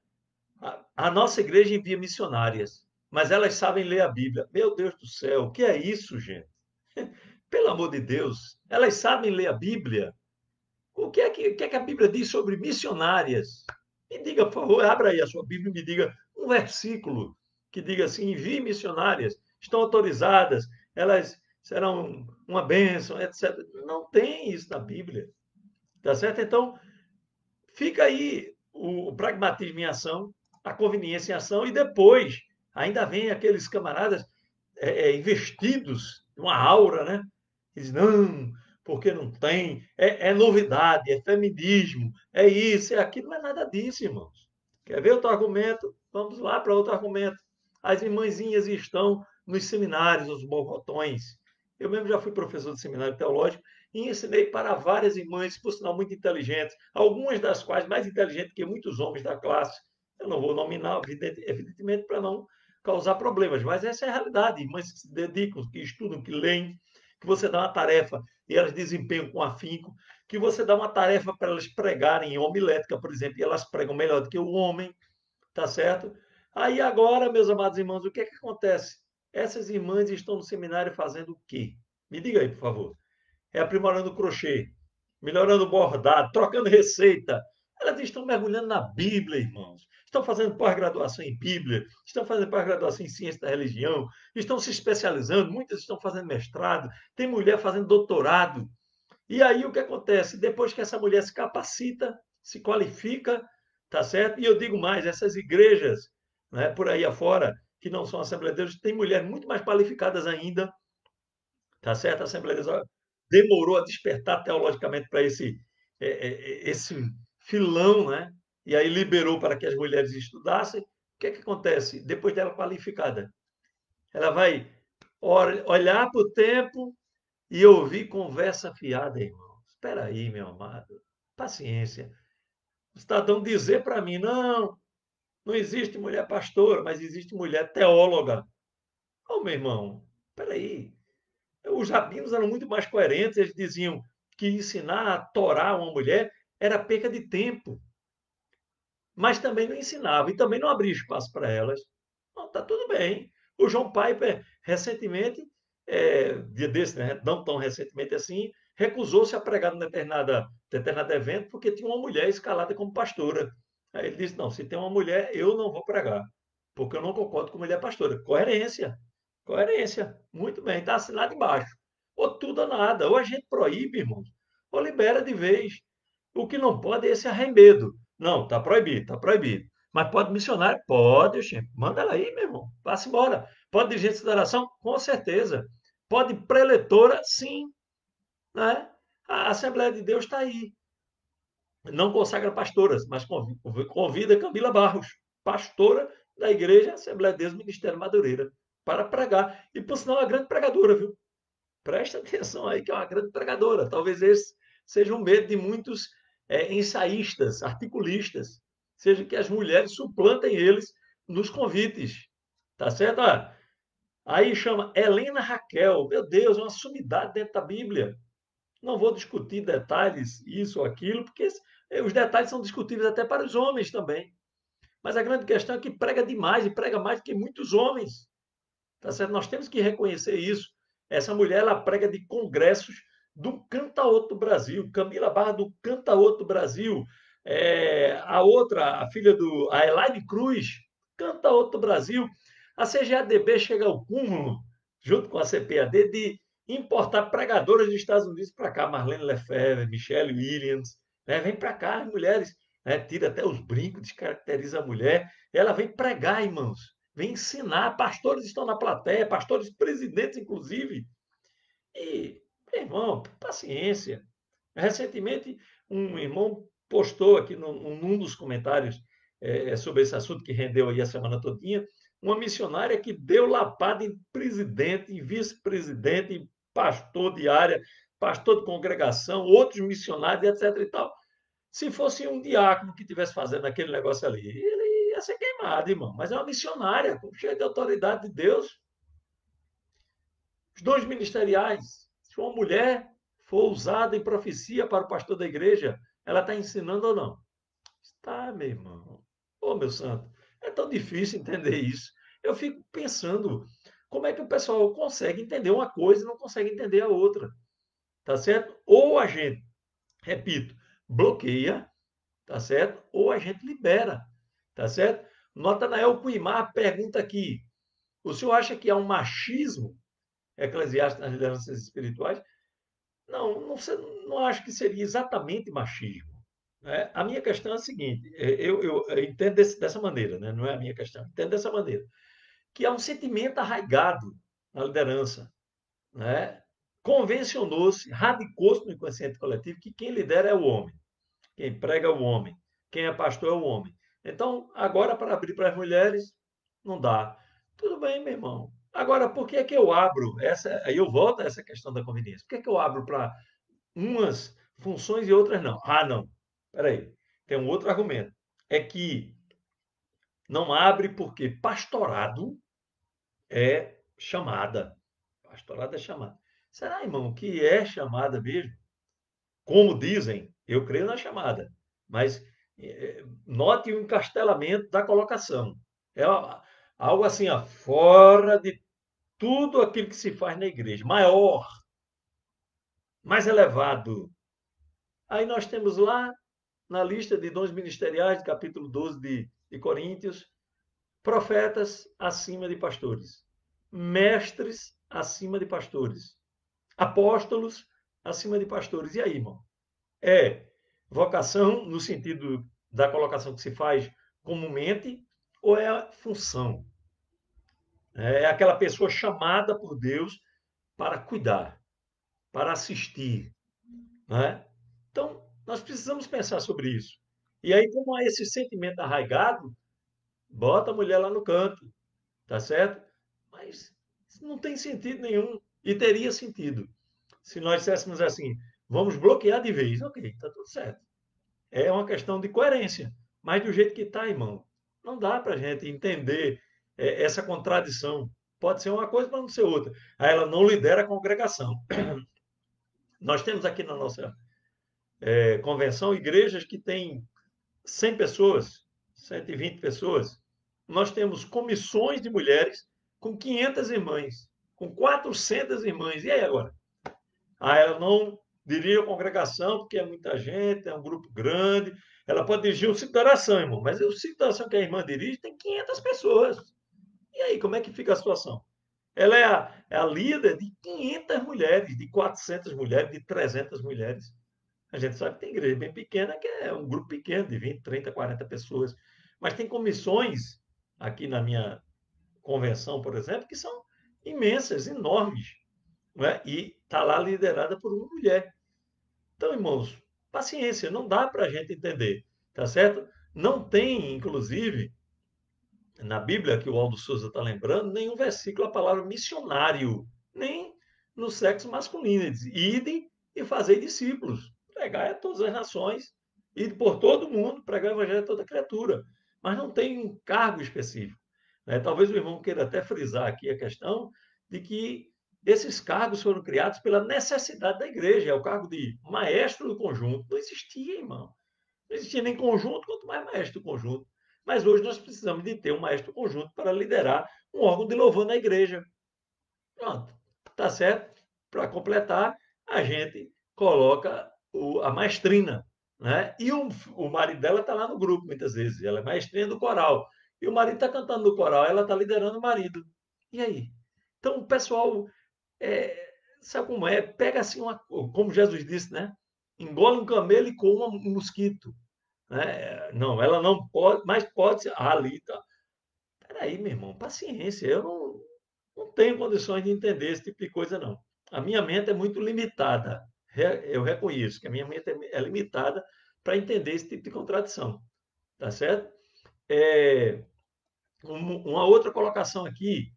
a nossa igreja envia missionárias, mas elas sabem ler a Bíblia. Meu Deus do céu, o que é isso, gente? Pelo amor de Deus, elas sabem ler a Bíblia? O que é que a Bíblia diz sobre missionárias? Me diga, por favor, abra aí a sua Bíblia e me diga um versículo que diga assim: envie missionárias, estão autorizadas, elas serão uma bênção, etc. Não tem isso na Bíblia, tá certo? Então, fica aí o pragmatismo em ação, a conveniência em ação, e depois ainda vem aqueles camaradas investidos de uma aura, né? Diz, não, porque não tem, é novidade, é feminismo, é isso, é aquilo, não é nada disso, irmãos. Quer ver outro argumento? Vamos lá para outro argumento. As irmãzinhas estão nos seminários, os morrotões. Eu mesmo já fui professor de seminário teológico e ensinei para várias irmãs, por sinal muito inteligentes, algumas das quais mais inteligentes que muitos homens da classe. Eu não vou nominar, evidentemente, para não causar problemas, mas essa é a realidade. Irmãs que se dedicam, que estudam, que leem, que você dá uma tarefa e elas desempenham com afinco, que você dá uma tarefa para elas pregarem em homilética, por exemplo, e elas pregam melhor do que o homem, tá certo? Aí agora, meus amados irmãos, o que é que acontece? Essas irmãs estão no seminário fazendo o quê? Me diga aí, por favor. É aprimorando o crochê, melhorando o bordado, trocando receita. Elas estão mergulhando na Bíblia, irmãos. Estão fazendo pós-graduação em Bíblia, estão fazendo pós-graduação em ciência da religião, estão se especializando, muitas estão fazendo mestrado, tem mulher fazendo doutorado. E aí o que acontece? Depois que essa mulher se capacita, se qualifica, tá certo? E eu digo mais, essas igrejas, né, por aí afora, que não são Assembleia de Deus, tem mulheres muito mais qualificadas ainda, tá certo? A Assembleia de Deus demorou a despertar teologicamente para esse filão, né? E aí liberou para que as mulheres estudassem. O que é que acontece? Depois dela qualificada, ela vai olhar para o tempo e ouvir conversa fiada, irmão. Espera aí, meu amado. Paciência. O cidadão dizer para mim, não, não existe mulher pastora, mas existe mulher teóloga. Ô, meu irmão, espera aí. Os rabinos eram muito mais coerentes, eles diziam que ensinar a Torá a uma mulher era perca de tempo, mas também não ensinava e também não abria espaço para elas. Não, está tudo bem. O João Piper, recentemente, dia desse, né, não tão recentemente assim, recusou-se a pregar num determinado evento porque tinha uma mulher escalada como pastora. Aí ele disse: não, se tem uma mulher, eu não vou pregar, porque eu não concordo com mulher pastora. Coerência. Coerência. Muito bem, está assinado embaixo. Ou tudo ou nada. Ou a gente proíbe, irmãos, ou libera de vez. O que não pode é esse arremedo. Não, está proibido, está proibido. Mas pode missionário? Pode, gente. Manda ela aí, meu irmão. Vá-se embora. Pode dirigente de oração? Com certeza. Pode preletora? Sim. Né? A Assembleia de Deus está aí. Não consagra pastoras, mas convida Camila Barros, pastora da Igreja Assembleia de Deus Ministério Madureira, para pregar. E, por sinal, é uma grande pregadora, viu? Presta atenção aí, que é uma grande pregadora. Talvez esse seja um medo de muitos ensaístas, articulistas, seja que as mulheres suplantem eles nos convites. Tá certo? Ah, aí chama Helena Raquel. Meu Deus, é uma sumidade dentro da Bíblia. Não vou discutir detalhes, isso ou aquilo, porque os detalhes são discutíveis até para os homens também. Mas a grande questão é que prega demais e prega mais do que muitos homens. Tá certo? Nós temos que reconhecer isso. Essa mulher, ela prega de congressos do Cantaoto do Brasil, Camila Barra do Cantaoto do Brasil, a outra, a filha do, a Elaine Cruz, Cantaoto do Brasil. A CGADB chega ao cúmulo, junto com a CPAD, de importar pregadoras dos Estados Unidos para cá, Marlene Lefebvre, Michelle Williams, né? Vem para cá, as mulheres, né? Tira até os brincos, descaracteriza a mulher, ela vem pregar, irmãos, vem ensinar. Pastores estão na plateia, pastores presidentes, inclusive. E, meu irmão, paciência. Recentemente, um irmão postou aqui num dos comentários sobre esse assunto que rendeu aí a semana todinha, uma missionária que deu lapada em presidente, em vice-presidente, em pastor de área, pastor de congregação, outros missionários, etc. e tal. Se fosse um diácono que estivesse fazendo aquele negócio ali, ele ia ser queimado, irmão. Mas é uma missionária, cheia de autoridade de Deus. Os dons ministeriais. Se uma mulher for usada em profecia para o pastor da igreja, ela está ensinando ou não? Está, meu irmão. Ô, meu santo, é tão difícil entender isso. Eu fico pensando como é que o pessoal consegue entender uma coisa e não consegue entender a outra. Tá certo? Ou a gente, repito, bloqueia, tá certo? Ou a gente libera, tá certo? Natanael Cuimar pergunta aqui: o senhor acha que há um machismo eclesiástico nas lideranças espirituais? Não, não, não acho que seria exatamente machismo. Né? A minha questão é a seguinte: eu entendo dessa maneira, né? Não é a minha questão, entendo dessa maneira, que há um sentimento arraigado na liderança, né? Convencionou-se, radicou-se no inconsciente coletivo que quem lidera é o homem. Quem prega é o homem. Quem é pastor é o homem. Então, agora, para abrir para as mulheres, não dá. Tudo bem, meu irmão. Agora, por que é que eu abro essa? Aí eu volto a essa questão da conveniência. Por que é que eu abro para umas funções e outras não? Ah, não. Espera aí. Tem um outro argumento. É que não abre porque pastorado é chamada. Pastorado é chamada. Será, irmão, que é chamada mesmo? Como dizem, eu creio na chamada, mas note o encastelamento da colocação. É algo assim, ó, fora de tudo aquilo que se faz na igreja, maior, mais elevado. Aí nós temos lá, na lista de dons ministeriais, capítulo 12 de Coríntios, profetas acima de pastores, mestres acima de pastores, apóstolos acima de pastores. E aí, irmão? É vocação no sentido da colocação que se faz comumente ou é a função? É aquela pessoa chamada por Deus para cuidar, para assistir, né? Então, nós precisamos pensar sobre isso. E aí, como há esse sentimento arraigado, bota a mulher lá no canto, tá certo? Mas não tem sentido nenhum. E teria sentido se nós disséssemos assim: vamos bloquear de vez. Ok, está tudo certo. É uma questão de coerência. Mas do jeito que está, irmão, não dá para a gente entender essa contradição. Pode ser uma coisa, mas não ser outra. Aí ela não lidera a congregação. Nós temos aqui na nossa convenção igrejas que têm 100 pessoas, 120 pessoas. Nós temos comissões de mulheres com 500 irmãs, com 400 irmãs. E aí agora? Ah, ela não dirige a congregação porque é muita gente, é um grupo grande. Ela pode dirigir um ciclo de oração, irmão, mas o ciclo de oração que a irmã dirige tem 500 pessoas. E aí, como é que fica a situação? Ela é a líder de 500 mulheres, de 400 mulheres, de 300 mulheres. A gente sabe que tem igreja bem pequena, que é um grupo pequeno, de 20, 30, 40 pessoas. Mas tem comissões, aqui na minha convenção, por exemplo, que são imensas, enormes. Não é? E está lá liderada por uma mulher. Então, irmãos, paciência, não dá para a gente entender, tá certo? Não tem, inclusive, na Bíblia, que o Aldo Souza está lembrando, nenhum versículo a palavra missionário, nem no sexo masculino. Ele diz: ide e fazei discípulos, pregai a todas as nações, ide por todo mundo, pregai o evangelho a toda criatura. Mas não tem um cargo específico. Né? Talvez o irmão queira até frisar aqui a questão de que esses cargos foram criados pela necessidade da igreja. É o cargo de maestro do conjunto. Não existia, irmão. Não existia nem conjunto, quanto mais maestro do conjunto. Mas hoje nós precisamos de ter um maestro conjunto para liderar um órgão de louvor na igreja. Pronto, tá certo? Para completar, a gente coloca a maestrina, né? E o marido dela está lá no grupo, muitas vezes. Ela é maestrina do coral. E o marido está cantando no coral, ela está liderando o marido. E aí? Então, o pessoal, é, sabe como é? Pega assim, como Jesus disse, né? Engole um camelo e coma um mosquito. Né? Não, ela não pode, mas pode ser. Ah, ali tá. Peraí, meu irmão, paciência. Eu não tenho condições de entender esse tipo de coisa, não. A minha mente é muito limitada. Eu reconheço que a minha mente é limitada para entender esse tipo de contradição. Tá certo? É, uma outra colocação aqui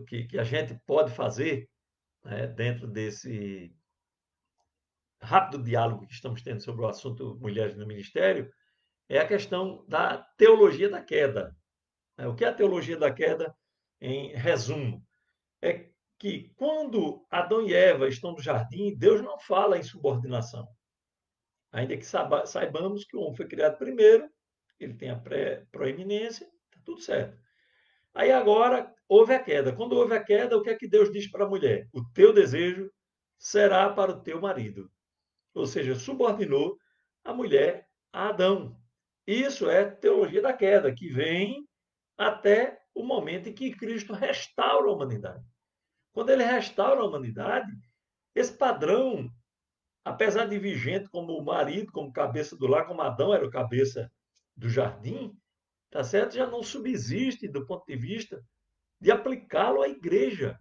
que a gente pode fazer, né, dentro desse rápido diálogo que estamos tendo sobre o assunto mulheres no ministério é a questão da teologia da queda. O que é a teologia da queda, em resumo? É que quando Adão e Eva estão no jardim, Deus não fala em subordinação. Ainda que saibamos que o homem foi criado primeiro, ele tem a proeminência, está tudo certo. Aí agora houve a queda. Quando houve a queda, o que é que Deus diz para a mulher? O teu desejo será para o teu marido. Ou seja, subordinou a mulher a Adão. Isso é teologia da queda, que vem até o momento em que Cristo restaura a humanidade. Quando ele restaura a humanidade, esse padrão, apesar de vigente como o marido, como cabeça do lar, como Adão era o cabeça do jardim, tá certo? Já não subsiste do ponto de vista de aplicá-lo à igreja.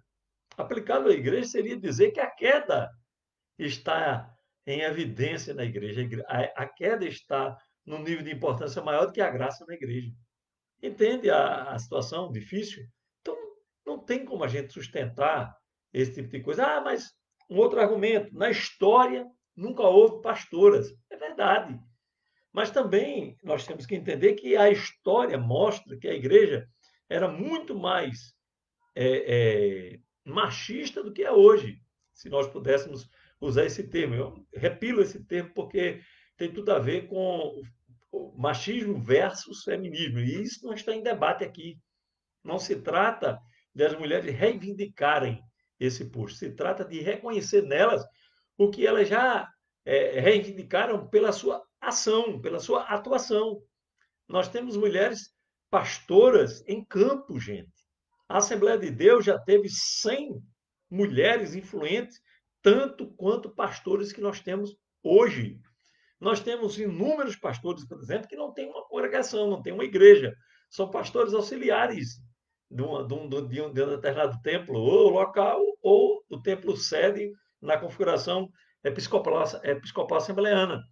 Aplicá-lo à igreja seria dizer que a queda está em evidência na igreja. A queda está num nível de importância maior do que a graça na igreja. Entende a situação difícil? Então, não tem como a gente sustentar esse tipo de coisa. Ah, mas um outro argumento: na história nunca houve pastoras. É verdade. Mas também nós temos que entender que a história mostra que a igreja era muito mais machista do que é hoje, se nós pudéssemos usar esse termo. Eu repilo esse termo porque tem tudo a ver com o machismo versus feminismo, e isso não está em debate aqui. Não se trata de as mulheres reivindicarem esse posto, se trata de reconhecer nelas o que elas já reivindicaram pela sua ação, pela sua atuação. Nós temos mulheres pastoras em campo, gente. A Assembleia de Deus já teve 100 mulheres influentes, tanto quanto pastores que nós temos hoje. Nós temos inúmeros pastores, por exemplo, que não têm uma congregação, não têm uma igreja. São pastores auxiliares de um determinado templo, ou local, ou o templo sede na configuração episcopal assembleana.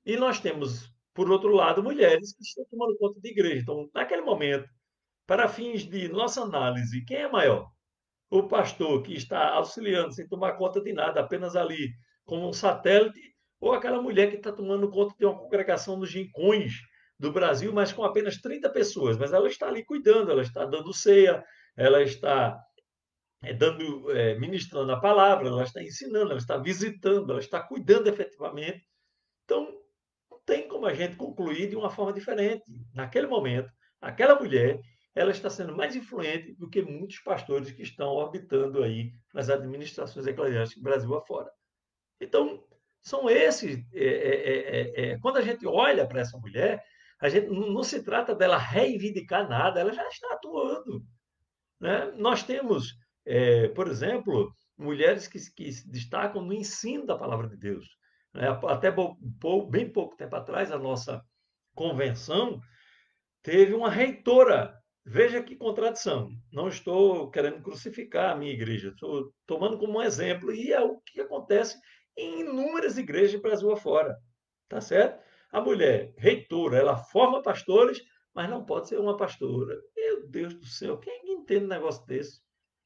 E nós temos, por outro lado, mulheres que estão tomando conta de igreja. Então, naquele momento, para fins de nossa análise, quem é maior? O pastor que está auxiliando sem tomar conta de nada, apenas ali como um satélite, ou aquela mulher que está tomando conta de uma congregação nos rincões do Brasil, mas com apenas 30 pessoas, mas ela está ali cuidando, ela está dando ceia, ela está ministrando a palavra, ela está ensinando, ela está visitando, ela está cuidando efetivamente. Então, não tem como a gente concluir de uma forma diferente. Naquele momento, aquela mulher, ela está sendo mais influente do que muitos pastores que estão orbitando aí nas administrações eclesiásticas Brasil afora. Então, são esses. Quando a gente olha para essa mulher, a gente não se trata dela reivindicar nada, ela já está atuando. Né? Nós temos, por exemplo, mulheres que se destacam no ensino da palavra de Deus. Né? Até bem pouco tempo atrás, a nossa convenção teve uma reitora. Veja que contradição. Não estou querendo crucificar a minha igreja, estou tomando como um exemplo, e é o que acontece em inúmeras igrejas de Brasil afora. Tá certo? A mulher reitora, ela forma pastores, mas não pode ser uma pastora. Meu Deus do céu, quem entende um negócio desse?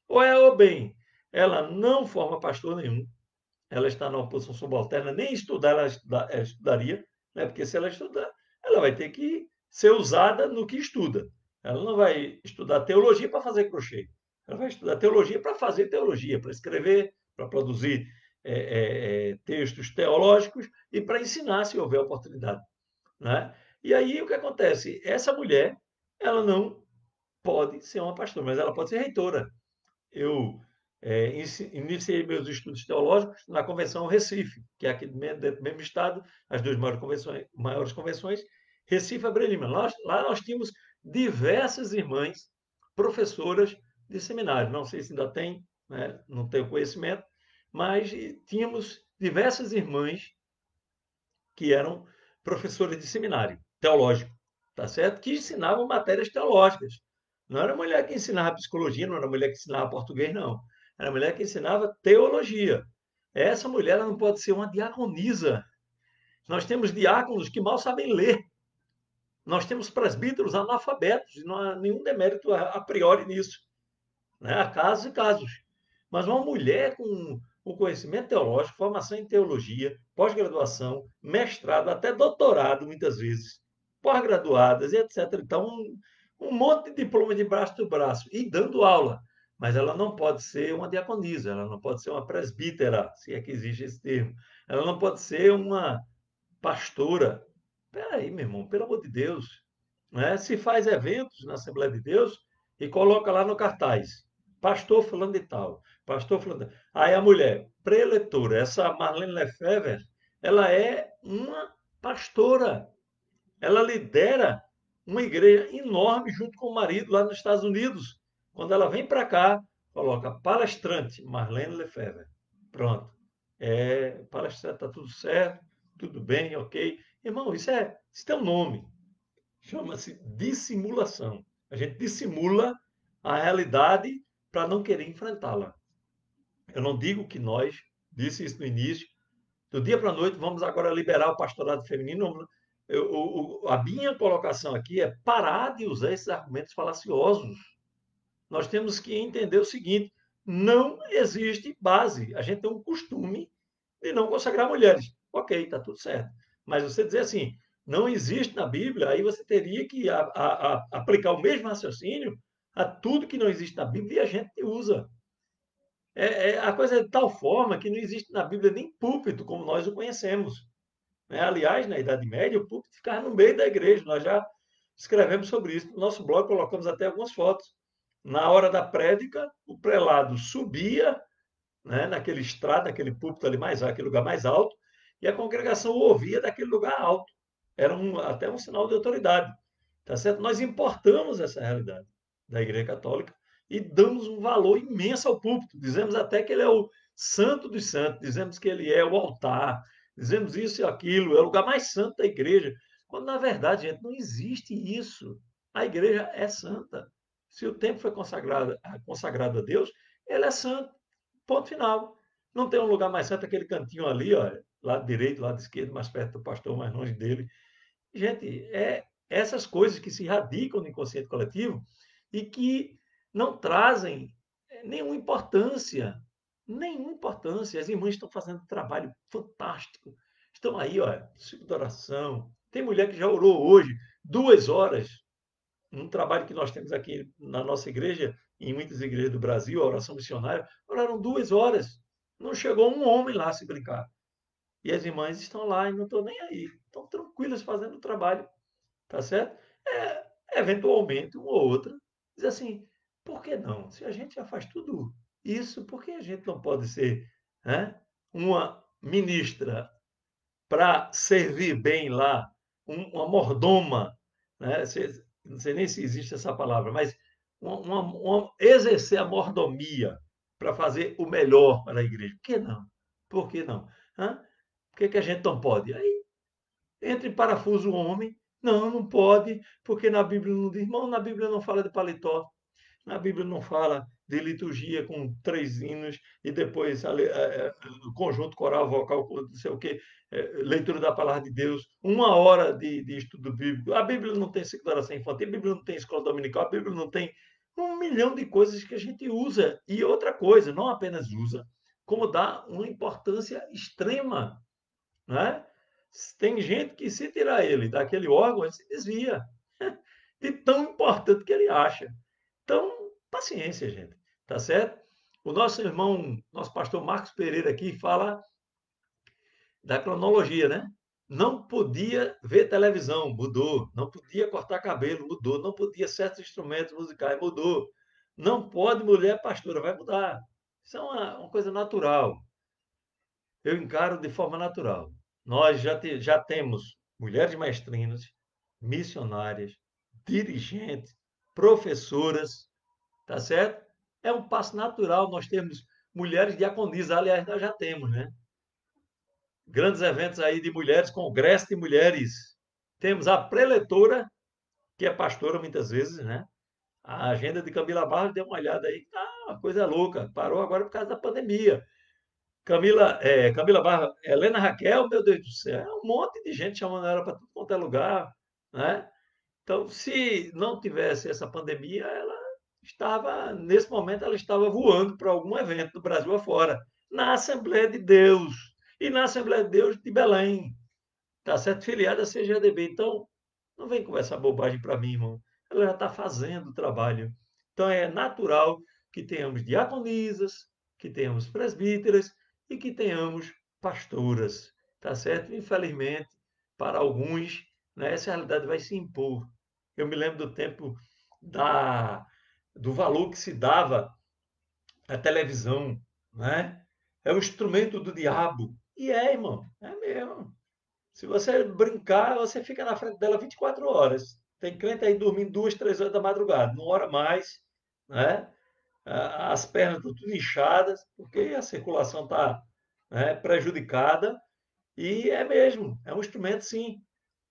Ou bem, ela não forma pastor nenhum, ela está numa posição subalterna, nem estudar ela estudaria, né? Porque se ela estudar, ela vai ter que ser usada no que estuda. Ela não vai estudar teologia para fazer crochê. Ela vai estudar teologia para fazer teologia, para escrever, para produzir textos teológicos e para ensinar, se houver oportunidade. Né? E aí o que acontece? Essa mulher, ela não pode ser uma pastora, mas ela pode ser reitora. Eu iniciei meus estudos teológicos na Convenção Recife, que é aqui dentro do mesmo estado, as duas maiores convenções, Recife e Abreu Lima. Lá nós tínhamos diversas irmãs professoras de seminário. Não sei se ainda tem, né? Não tenho conhecimento, mas tínhamos diversas irmãs que eram professoras de seminário teológico, tá certo? Que ensinavam matérias teológicas. Não era mulher que ensinava psicologia, não era mulher que ensinava português, não. Era mulher que ensinava teologia. Essa mulher não pode ser uma diaconisa. Nós temos diáconos que mal sabem ler. Nós temos presbíteros analfabetos, e não há nenhum demérito a priori nisso. Né? Há casos e casos. Mas uma mulher com conhecimento teológico, formação em teologia, pós-graduação, mestrado, até doutorado, muitas vezes, pós-graduadas e etc. Então, um monte de diploma de braço do braço e dando aula. Mas ela não pode ser uma diaconisa, ela não pode ser uma presbítera, se é que existe esse termo. Ela não pode ser uma pastora. Espera aí, meu irmão, pelo amor de Deus. Né? Se faz eventos na Assembleia de Deus e coloca lá no cartaz, pastor fulano de tal, pastor fulano de tal. Aí a mulher, preletora, essa Marlene Lefebvre, ela é uma pastora. Ela lidera uma igreja enorme junto com o marido lá nos Estados Unidos. Quando ela vem para cá, coloca palestrante Marlene Lefebvre. Pronto. Palestrante, está tudo certo, tudo bem, ok. Irmão, isso tem um nome. Chama-se dissimulação. A gente dissimula a realidade para não querer enfrentá-la. Eu não digo que nós, disse isso no início, do dia para a noite vamos agora liberar o pastorado feminino. A minha colocação aqui é parar de usar esses argumentos falaciosos. Nós temos que entender o seguinte: não existe base. A gente tem um costume de não consagrar mulheres. Ok, está tudo certo. Mas você dizer assim, não existe na Bíblia, aí você teria que aplicar o mesmo raciocínio a tudo que não existe na Bíblia e a gente usa. A coisa é de tal forma que não existe na Bíblia nem púlpito como nós o conhecemos. Né? Aliás, na Idade Média, o púlpito ficava no meio da igreja. Nós já escrevemos sobre isso. No nosso blog colocamos até algumas fotos. Na hora da prédica, o prelado subia, né, naquele estrado, naquele púlpito ali mais alto, aquele lugar mais alto, e a congregação ouvia daquele lugar alto. Era até um sinal de autoridade. Tá certo? Nós importamos essa realidade da Igreja Católica e damos um valor imenso ao púlpito. Dizemos até que ele é o santo dos santos, dizemos que ele é o altar, dizemos isso e aquilo, é o lugar mais santo da igreja. Quando, na verdade, gente, não existe isso. A igreja é santa. Se o tempo foi consagrado a Deus, ele é santo. Ponto final. Não tem um lugar mais santo, aquele cantinho ali, olha, lado direito, lado esquerdo, mais perto do pastor, mais longe dele. Gente, é essas coisas que se radicam no inconsciente coletivo e que não trazem nenhuma importância. Nenhuma importância. As irmãs estão fazendo um trabalho fantástico. Estão aí, olha, ciclo de oração. Tem mulher que já orou hoje 2 horas. Um trabalho que nós temos aqui na nossa igreja, em muitas igrejas do Brasil, a oração missionária, oraram 2 horas. Não chegou um homem lá se brincar. E as irmãs estão lá e não estão nem aí. Estão tranquilas fazendo o trabalho. Tá certo? Eventualmente, uma ou outra diz assim: por que não? Se a gente já faz tudo isso, por que a gente não pode ser, né, uma ministra para servir bem lá, uma mordoma, né? Não sei nem se existe essa palavra, mas exercer a mordomia para fazer o melhor para a igreja. Por que não? Por que não? Hã? Por que a gente não pode? Aí entra em parafuso o homem. Não, não pode, porque na Bíblia não diz. Irmão, na Bíblia não fala de paletó. Na Bíblia não fala de liturgia com 3 hinos e depois o conjunto coral, vocal, não sei o quê, leitura da palavra de Deus, 1 hora de estudo bíblico. A Bíblia não tem declaração infantil, a Bíblia não tem escola dominical, a Bíblia não tem 1 milhão de coisas que a gente usa. E outra coisa, não apenas usa, como dá uma importância extrema, né? Tem gente que, se tirar ele daquele órgão, ele se desvia de tão importante que ele acha. Então, paciência, gente. Tá certo? O nosso irmão, nosso pastor Marcos Pereira aqui fala da cronologia, né? Não podia ver televisão, mudou. Não podia cortar cabelo, mudou. Não podia certos instrumentos musicais, mudou. Não pode mulher pastora, vai mudar. Isso é uma coisa natural. Eu encaro de forma natural. Nós já temos mulheres maestrinas, missionárias, dirigentes, professoras, tá certo? É um passo natural nós termos mulheres diaconisas, aliás, nós já temos, né? Grandes eventos aí de mulheres, congresso de mulheres. Temos a preletora, que é pastora muitas vezes, né? A agenda de Camila Barros, deu uma olhada aí, tá uma coisa louca. Parou agora por causa da pandemia. Camila Barra, Helena Raquel, meu Deus do céu, é um monte de gente chamando ela para tudo quanto é lugar, né? Então, se não tivesse essa pandemia, nesse momento, ela estava voando para algum evento do Brasil afora, na Assembleia de Deus, e na Assembleia de Deus de Belém, tá certo? Filiada à CGDB. Então, não vem conversar bobagem para mim, irmão. Ela já está fazendo o trabalho. Então, é natural que tenhamos diaconisas, que tenhamos presbíteras e que tenhamos pastoras, tá certo? Infelizmente, para alguns, né, essa realidade vai se impor. Eu me lembro do tempo da, do valor que se dava à televisão, né? É o instrumento do diabo. E é, irmão, é mesmo. Se você brincar, você fica na frente dela 24 horas. Tem crente aí dormindo 2, 3 horas da madrugada, não ora mais, né? As pernas estão tudo inchadas, porque a circulação está, né, prejudicada. E é mesmo, é um instrumento, sim.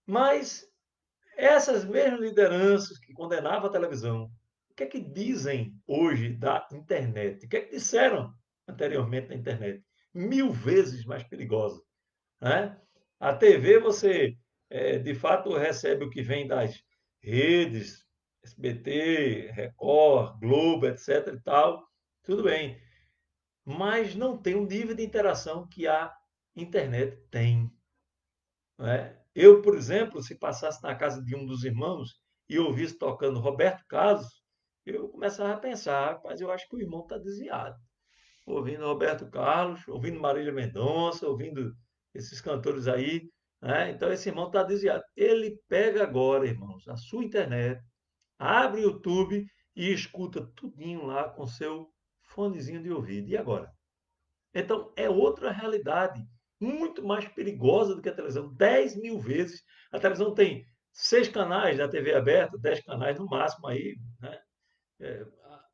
Mas essas mesmas lideranças que condenavam a televisão, o que é que dizem hoje da internet? O que é que disseram anteriormente da internet? 1.000 vezes mais perigosa, né? A TV você, de fato, recebe o que vem das redes, SBT, Record, Globo, etc. e tal, tudo bem, mas não tem o nível de interação que a internet tem, né? Eu, por exemplo, se passasse na casa de um dos irmãos e ouvisse tocando Roberto Carlos, eu começava a pensar, mas eu acho que o irmão está desviado. Ouvindo Roberto Carlos, ouvindo Marília Mendonça, ouvindo esses cantores aí, né? Então esse irmão está desviado. Ele pega agora, irmãos, a sua internet, abre o YouTube e escuta tudinho lá com seu fonezinho de ouvido. E agora? Então é outra realidade. muito mais perigosa do que a televisão, 10 mil vezes. A televisão tem 6 canais da TV aberta, 10 canais no máximo aí, né? É,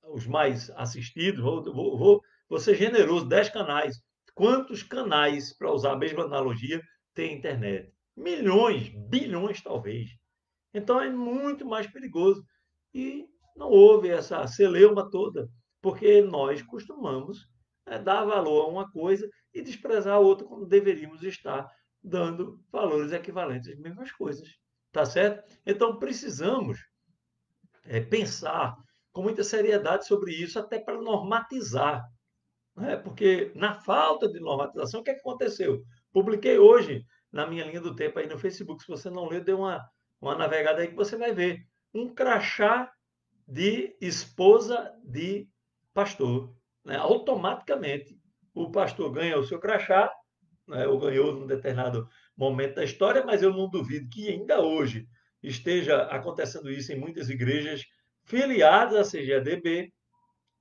os mais assistidos, vou ser generoso, 10 canais. Quantos canais, para usar a mesma analogia, tem internet? Milhões, bilhões talvez. Então é muito mais perigoso. E não houve essa celeuma toda, porque nós costumamos dar valor a uma coisa e desprezar a outra quando deveríamos estar dando valores equivalentes às mesmas coisas. Tá certo? Então precisamos pensar com muita seriedade sobre isso, até para normatizar, né? Porque na falta de normatização, o que é que aconteceu? Publiquei hoje na minha linha do tempo aí no Facebook. Se você não leu, dê uma navegada aí que você vai ver. Um crachá de esposa de pastor. Né? Automaticamente, o pastor ganha o seu crachá, né? Ou ganhou num determinado momento da história, mas eu não duvido que ainda hoje esteja acontecendo isso em muitas igrejas filiadas à CGADB.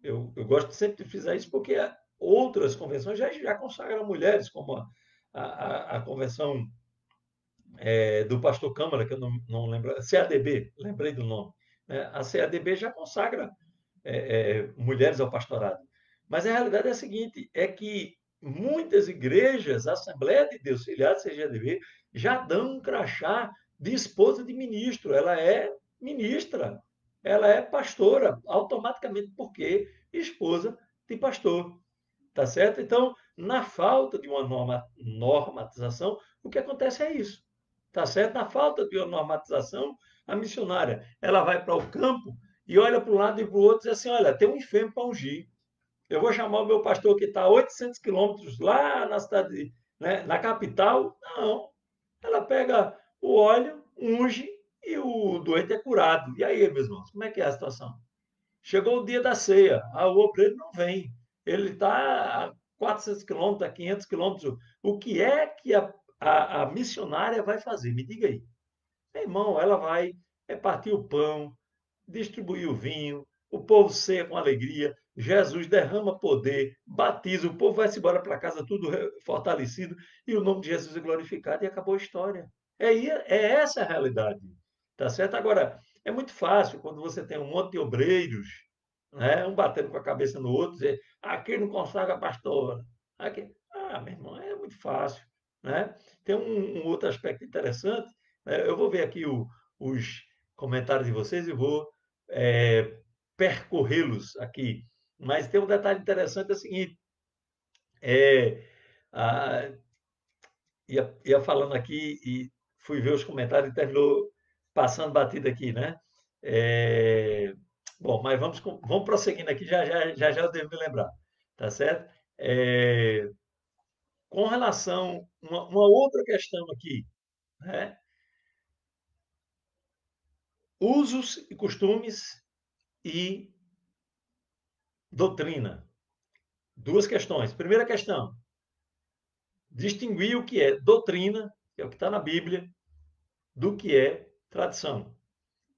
Eu gosto sempre de frisar isso porque outras convenções já consagram mulheres, como a convenção do pastor Câmara, que eu não lembro, CADB, lembrei do nome. Né? A CADB já consagra mulheres ao pastorado. Mas a realidade é a seguinte, é que muitas igrejas, a Assembleia de Deus filiadas à CGADB, já dão um crachá de esposa de ministro. Ela é ministra, ela é pastora, automaticamente, porque esposa de pastor. Tá certo? Então, na falta de uma normatização, o que acontece é isso. Tá certo? Na falta de uma normatização, a missionária, ela vai para o campo e olha para um lado e para o outro e diz assim, olha, tem um enfermo para ungir. Eu vou chamar o meu pastor que está a 800 quilômetros lá na cidade, né, na capital. Não. Ela pega o óleo, unge e o doente é curado. E aí, meus irmãos, como é que é a situação? Chegou o dia da ceia, o obreiro não vem. Ele está a 400 quilômetros, a 500 quilômetros. O que é que a missionária vai fazer? Me diga aí. Meu irmão, ela vai partir o pão, distribuir o vinho, o povo ceia com alegria, Jesus derrama poder, batiza, o povo vai-se embora para casa tudo fortalecido e o nome de Jesus é glorificado e acabou a história. É essa a realidade, tá certo? Agora, é muito fácil quando você tem um monte de obreiros, né, um batendo com a cabeça no outro, dizer, aqui não consagra a pastora. Aqui, meu irmão, é muito fácil, né? Tem um outro aspecto interessante, né? Eu vou ver aqui os comentários de vocês e vou é, percorrê-los aqui. Mas tem um detalhe interessante, é o seguinte, é, a, ia falando aqui e fui ver os comentários e terminou passando batida aqui, né? É, bom, mas vamos prosseguindo aqui, já eu devo me lembrar, tá certo? Com relação a uma outra questão aqui, né? Usos e costumes e doutrina. Duas questões. Primeira questão, distinguir o que é doutrina, que é o que está na Bíblia, do que é tradição.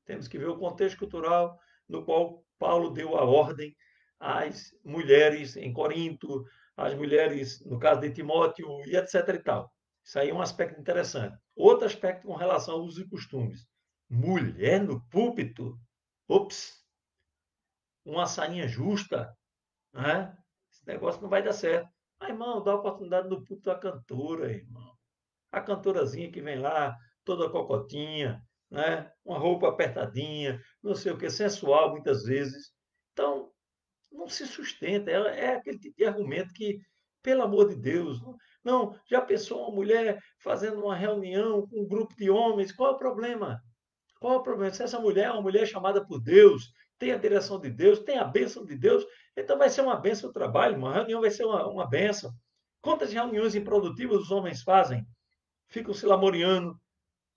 Temos que ver o contexto cultural no qual Paulo deu a ordem às mulheres em Corinto, às mulheres, no caso de Timóteo, e etc. e tal. Isso aí é um aspecto interessante. Outro aspecto com relação aos usos e costumes. Mulher no púlpito? Ops! Uma sainha justa? Né? Esse negócio não vai dar certo. Mas, irmão, dá oportunidade no púlpito à cantora, irmão. A cantorazinha que vem lá, toda cocotinha, né? Uma roupa apertadinha, não sei o que, sensual muitas vezes. Então, não se sustenta. É aquele tipo de argumento que, pelo amor de Deus, não, já pensou uma mulher fazendo uma reunião com um grupo de homens? Qual é o problema? Qual é o problema? Se essa mulher é uma mulher chamada por Deus, tem a direção de Deus, tem a bênção de Deus, então vai ser uma bênção o trabalho, uma reunião vai ser uma bênção. Quantas reuniões improdutivas os homens fazem? Ficam se lamoriando,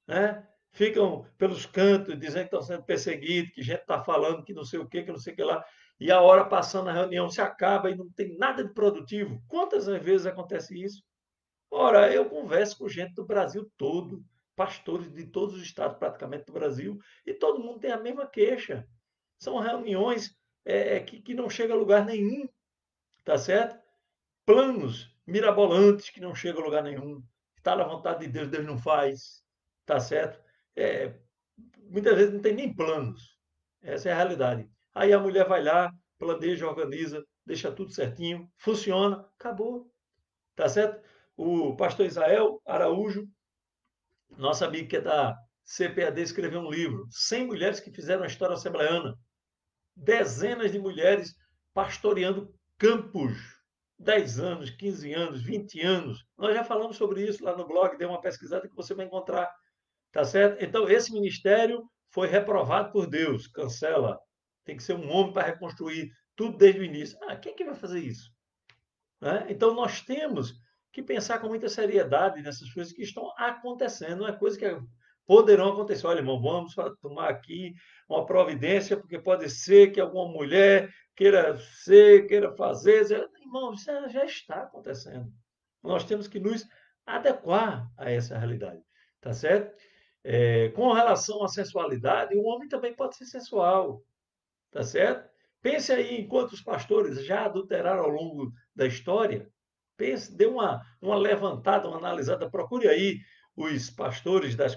né? Ficam pelos cantos dizendo que estão sendo perseguidos, que gente está falando que não sei o que não sei o que lá, e a hora passando a reunião se acaba e não tem nada de produtivo. Quantas vezes acontece isso? Ora, eu converso com gente do Brasil todo, pastores de todos os estados praticamente do Brasil, e todo mundo tem a mesma queixa. São reuniões que não chegam a lugar nenhum, tá certo? Planos mirabolantes que não chegam a lugar nenhum. Está na vontade de Deus, Deus não faz. Tá certo? É, muitas vezes não tem nem planos. Essa é a realidade. Aí a mulher vai lá, planeja, organiza, deixa tudo certinho, funciona, acabou. Tá certo? O pastor Israel Araújo, nosso amigo que é da CPAD, escreveu um livro, 100 mulheres que fizeram a história assembleiana. Dezenas de mulheres pastoreando campos. 10 anos, 15 anos, 20 anos. Nós já falamos sobre isso lá no blog, dê uma pesquisada que você vai encontrar. Tá certo? Então, esse ministério foi reprovado por Deus. Cancela. Tem que ser um homem para reconstruir tudo desde o início. Ah, quem é que vai fazer isso? Né? Então, nós temos que pensar com muita seriedade nessas coisas que estão acontecendo. Não é coisa que poderão acontecer. Olha, irmão, vamos tomar aqui uma providência, porque pode ser que alguma mulher queira ser, queira fazer. Irmão, isso já está acontecendo. Nós temos que nos adequar a essa realidade. Tá certo? Com relação à sensualidade, o homem também pode ser sensual. Tá certo? Pense aí em quantos pastores já adulteraram ao longo da história. Pense, dê uma levantada, uma analisada, procure aí os pastores das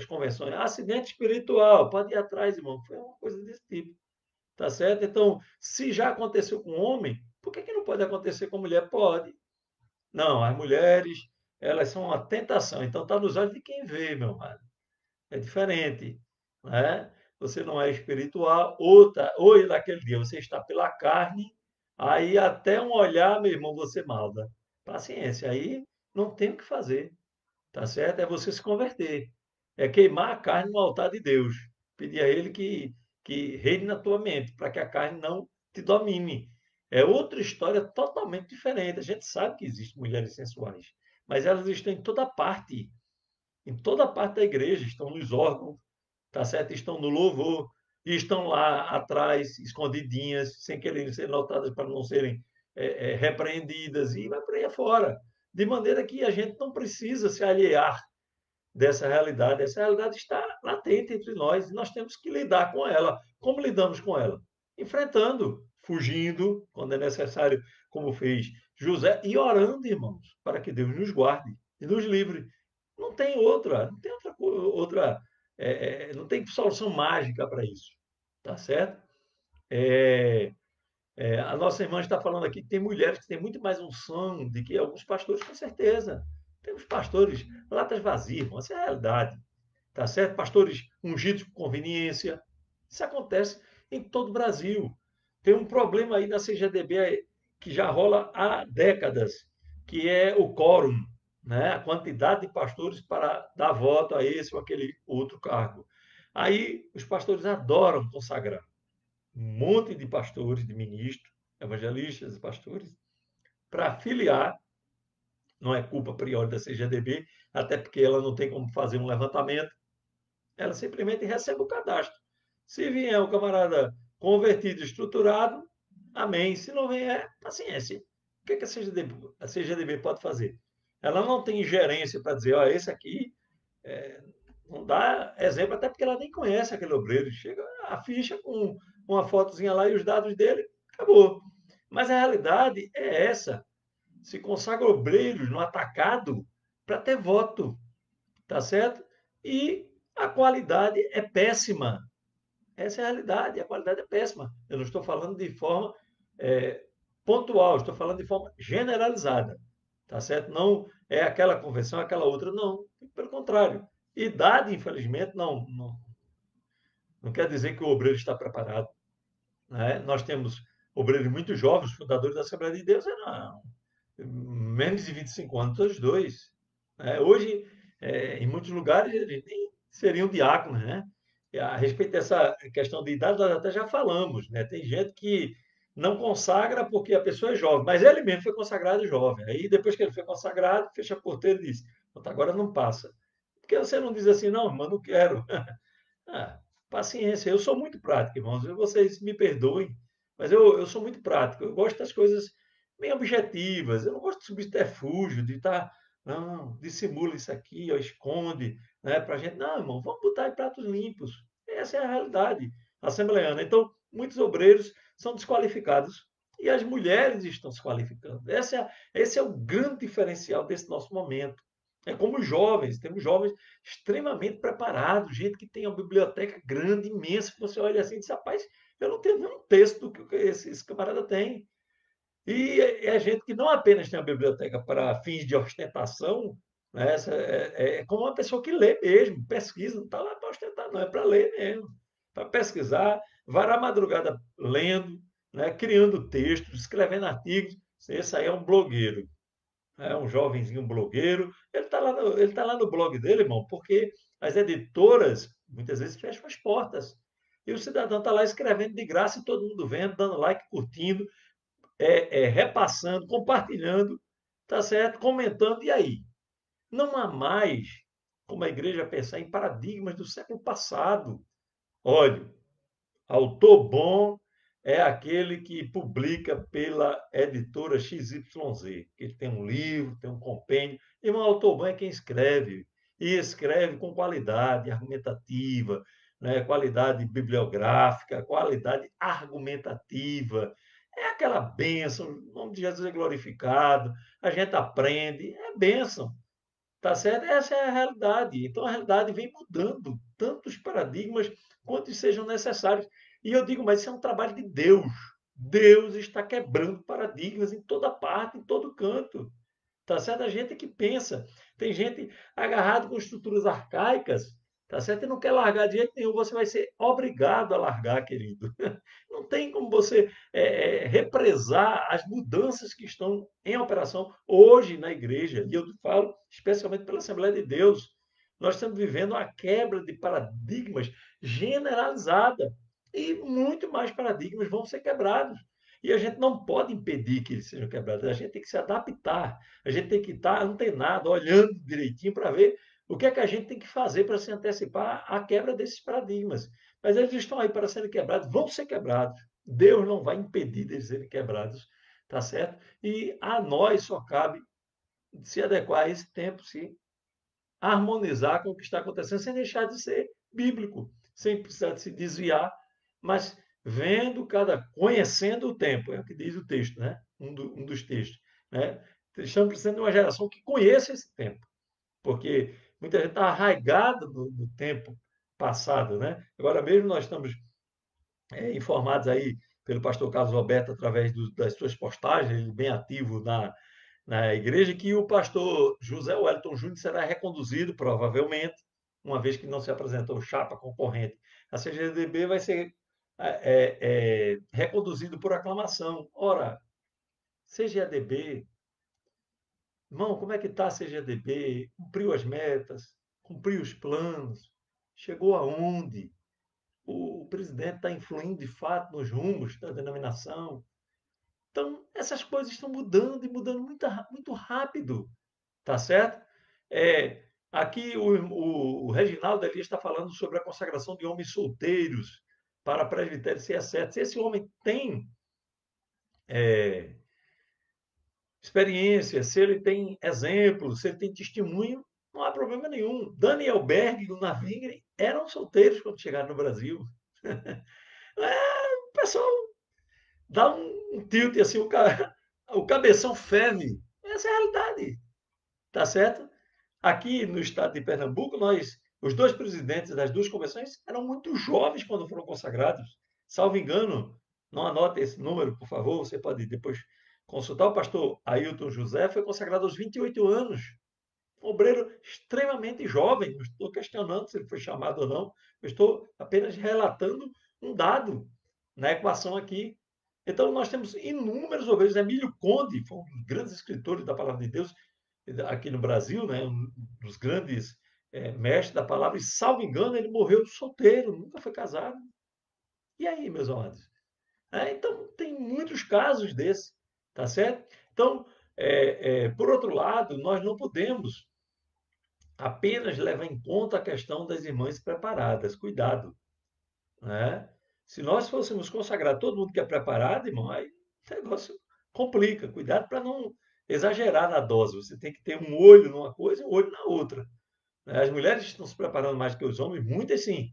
convenções. Acidente espiritual, pode ir atrás, irmão. Foi uma coisa desse tipo. Tá certo? Então, se já aconteceu com homem, por que não pode acontecer com mulher? Pode. Não, as mulheres, elas são uma tentação. Então, está nos olhos de quem vê, meu irmão. É diferente, né? Você não é espiritual, ou naquele dia você está pela carne, aí até um olhar, meu irmão, você malda. Paciência, aí não tem o que fazer, tá certo? É você se converter, é queimar a carne no altar de Deus, pedir a Ele que reine na tua mente, para que a carne não te domine. É outra história totalmente diferente. A gente sabe que existem mulheres sensuais, mas elas estão em toda parte da igreja, estão nos órgãos, tá certo? Estão no louvor, e estão lá atrás, escondidinhas, sem querer ser notadas para não serem repreendidas, e vai por aí afora. De maneira que a gente não precisa se alhear dessa realidade. Essa realidade está latente entre nós e nós temos que lidar com ela. Como lidamos com ela? Enfrentando, fugindo, quando é necessário, como fez José, e orando, irmãos, para que Deus nos guarde e nos livre. Não tem não tem solução mágica para isso, tá certo? É, a nossa irmã está falando aqui que tem mulheres que têm muito mais unção do que alguns pastores, com certeza. Temos pastores latas vazias, irmão, essa é a realidade, tá certo? Pastores ungidos por conveniência. Isso acontece em todo o Brasil. Tem um problema aí na CGDB que já rola há décadas, que é o quórum, né? A quantidade de pastores para dar voto a esse ou aquele outro cargo. Aí os pastores adoram consagrar um monte de pastores, de ministros, evangelistas e pastores, para afiliar, não é culpa priori da CGDB, até porque ela não tem como fazer um levantamento, ela simplesmente recebe o cadastro. Se vier o camarada convertido, estruturado, amém. Se não vier, paciência. O que a CGDB pode fazer? Ela não tem gerência para dizer, ó, esse aqui não dá exemplo, até porque ela nem conhece aquele obreiro. Chega a ficha com uma fotozinha lá e os dados dele, acabou. Mas a realidade é essa. Se consagra obreiros no atacado para ter voto, tá certo? E a qualidade é péssima. Essa é a realidade, a qualidade é péssima. Eu não estou falando de forma é, pontual, estou falando de forma generalizada. Tá certo? Não é aquela convenção, aquela outra, não. Pelo contrário. Idade, infelizmente, não quer dizer que o obreiro está preparado. Né? Nós temos obreiros muito jovens, fundadores da Assembleia de Deus, não, menos de 25 anos, todos dois. Hoje, em muitos lugares, eles nem seriam diáconos, né? E a respeito dessa questão de idade, nós até já falamos, né? Tem gente que não consagra porque a pessoa é jovem, mas ele mesmo foi consagrado jovem. Aí, depois que ele foi consagrado, fecha a porteira e diz: agora não passa. Por que você não diz assim, não, irmão, não quero? Ah, paciência, eu sou muito prático, irmãos. Vocês me perdoem, mas eu sou muito prático. Eu gosto das coisas bem objetivas. Eu não gosto de subterfúgio, de estar, não, dissimula isso aqui, ó, esconde, né, para a gente. Não, irmão, vamos botar em pratos limpos. Essa é a realidade assembleiana. Então, muitos obreiros são desqualificados E as mulheres estão se qualificando. Esse é o grande diferencial desse nosso momento. É como os jovens, temos jovens extremamente preparados, gente que tem uma biblioteca grande, imensa, que você olha assim e diz, rapaz, eu não tenho nenhum texto do que esse camarada tem. E é gente que não apenas tem a biblioteca para fins de ostentação, né? É como uma pessoa que lê mesmo, pesquisa, não está lá para ostentar, não, é para ler mesmo, para pesquisar, varar a madrugada lendo, né? Criando textos, escrevendo artigos. Esse aí é um blogueiro, é um jovenzinho blogueiro. Ele tá lá no blog dele, irmão, porque as editoras muitas vezes fecham as portas. E o cidadão está lá escrevendo de graça e todo mundo vendo, dando like, curtindo, repassando, compartilhando, tá certo? Comentando, e aí? Não há mais como a igreja pensar em paradigmas do século passado. Olha, autor bom é aquele que publica pela editora XYZ, que ele tem um livro, tem um compêndio. E um autor bom é quem escreve, e escreve com qualidade argumentativa, né? Qualidade bibliográfica, qualidade argumentativa. É aquela bênção, o nome de Jesus é glorificado, a gente aprende, é bênção. Tá certo? Essa é a realidade. Então, a realidade vem mudando tantos paradigmas quanto sejam necessários. E eu digo, mas isso é um trabalho de Deus. Deus está quebrando paradigmas em toda parte, em todo canto. Tá certo? A gente que pensa. Tem gente agarrada com estruturas arcaicas, tá certo? E não quer largar de jeito nenhum. Você vai ser obrigado a largar, querido. Não tem como você represar as mudanças que estão em operação hoje na igreja. E eu falo especialmente pela Assembleia de Deus. Nós estamos vivendo uma quebra de paradigmas generalizada. E muito mais paradigmas vão ser quebrados. E a gente não pode impedir que eles sejam quebrados. A gente tem que se adaptar. A gente tem que estar antenado, olhando direitinho para ver o que é que a gente tem que fazer para se antecipar à quebra desses paradigmas. Mas eles estão aí para serem quebrados, vão ser quebrados. Deus não vai impedir deles serem quebrados, tá certo? E a nós só cabe se adequar a esse tempo, se harmonizar com o que está acontecendo, sem deixar de ser bíblico, sem precisar de se desviar, mas conhecendo o tempo, é o que diz o texto, né? Um dos textos, né? Estamos precisando de uma geração que conheça esse tempo, porque muita gente está arraigada no tempo passado, né? Agora mesmo nós estamos informados aí pelo pastor Carlos Roberto através das suas postagens, ele bem ativo na igreja, que o pastor José Wellington Júnior será reconduzido, provavelmente, uma vez que não se apresentou chapa concorrente. A CGDB vai ser reconduzido por aclamação. Ora, CGDB, irmão, como é que está a CGDB? Cumpriu as metas? Cumpriu os planos? Chegou aonde? O presidente está influindo de fato nos rumos da denominação. Então, essas coisas estão mudando e mudando muito rápido, tá certo? Aqui o Reginaldo Elias está falando sobre a consagração de homens solteiros para presbitério, se é certo. Se esse homem tem é, experiência, se ele tem exemplo, se ele tem testemunho, não há problema nenhum. Daniel Berg e o Navingre eram solteiros quando chegaram no Brasil. O pessoal dá um tilt assim, o cabeção ferve. Essa é a realidade, tá certo? Aqui no estado de Pernambuco, os dois presidentes das duas convenções eram muito jovens quando foram consagrados. Salvo engano, não anote esse número, por favor, você pode depois consultar. O pastor Ailton José foi consagrado aos 28 anos. Um obreiro extremamente jovem. Não estou questionando se ele foi chamado ou não. Eu estou apenas relatando um dado na equação aqui. Então, nós temos inúmeros obreiros. Emílio Conde foi um dos grandes escritores da palavra de Deus aqui no Brasil, né? Um dos grandes mestres da palavra. E, salvo engano, ele morreu solteiro, nunca foi casado. E aí, meus amados? Então, tem muitos casos desses, tá certo? Então, por outro lado, nós não podemos apenas levar em conta a questão das irmãs preparadas. Cuidado, né? Se nós fôssemos consagrar todo mundo que é preparado, irmão, aí o negócio complica. Cuidado para não exagerar na dose. Você tem que ter um olho numa coisa e um olho na outra. Né? As mulheres estão se preparando mais que os homens, muitas sim.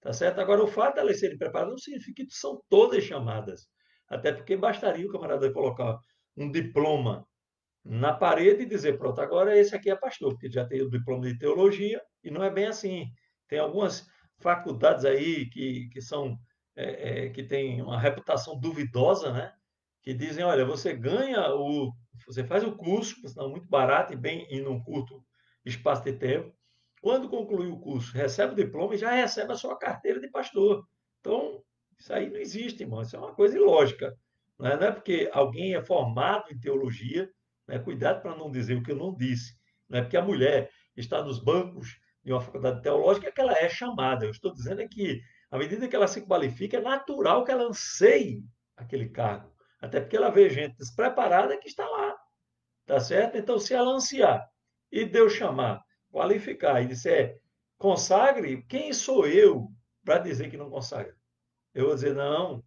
Tá certo? Agora, o fato de elas serem preparadas não significa que são todas chamadas. Até porque bastaria o camarada colocar um diploma na parede e dizer, pronto, agora esse aqui é pastor, porque já tem o diploma de teologia, e não é bem assim. Tem algumas faculdades aí que são, que têm uma reputação duvidosa, né? Que dizem, olha, você faz o curso, por sinal muito barato e bem em um curto espaço de tempo. Quando concluir o curso, recebe o diploma e já recebe a sua carteira de pastor. Então, isso aí não existe, irmão. Isso é uma coisa ilógica. Não é porque alguém é formado em teologia, né? Cuidado para não dizer o que eu não disse. Não é porque a mulher está nos bancos de uma faculdade teológica que ela é chamada. Eu estou dizendo é que, à medida que ela se qualifica, é natural que ela anseie aquele cargo. Até porque ela vê gente despreparada que está lá, tá certo? Então, se ela ansiar e Deus chamar, qualificar e disser consagre, quem sou eu para dizer que não consagra? Eu vou dizer, não,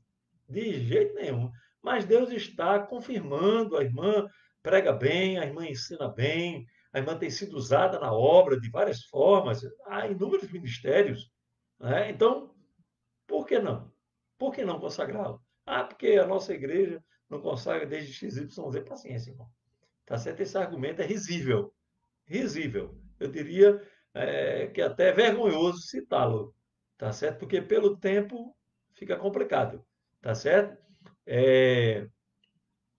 de jeito nenhum. Mas Deus está confirmando, a irmã prega bem, a irmã ensina bem, a irmã tem sido usada na obra de várias formas, há inúmeros ministérios. Né? Então, por que não? Por que não consagrá-la? Ah, porque a nossa igreja não consagra desde XYZ. Paciência, irmão. Tá certo? Esse argumento é risível. Risível. Eu diria que até é vergonhoso citá-lo. Tá certo? Porque pelo tempo fica complicado. Tá certo? É,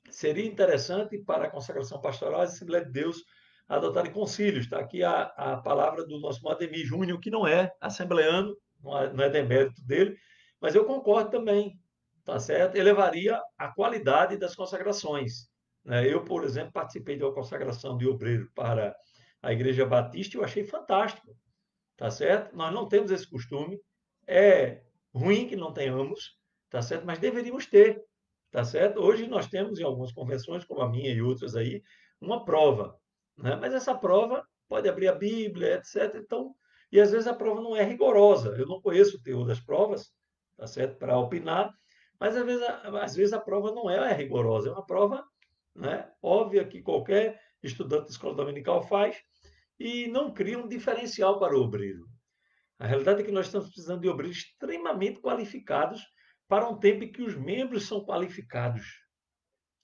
seria interessante para a consagração pastoral a Assembleia de Deus adotarem concílios. Está aqui a palavra do nosso Ademir Júnior, que não é assembleano, não é demérito dele, mas eu concordo também, tá certo? Elevaria a qualidade das consagrações. Né? Eu, por exemplo, participei de uma consagração de obreiro para a Igreja Batista e eu achei fantástico, tá certo? Nós não temos esse costume, é ruim que não tenhamos, tá certo? Mas deveríamos ter, tá certo? Hoje nós temos em algumas convenções, como a minha e outras aí, uma prova, né? Mas essa prova pode abrir a Bíblia, etc. Então, e às vezes a prova não é rigorosa. Eu não conheço o teor das provas, tá certo? Para opinar, mas às vezes a prova não é rigorosa, é uma prova, né, óbvia que qualquer estudante de escola dominical faz e não cria um diferencial para o obreiro. A realidade é que nós estamos precisando de obreiros extremamente qualificados para um tempo em que os membros são qualificados.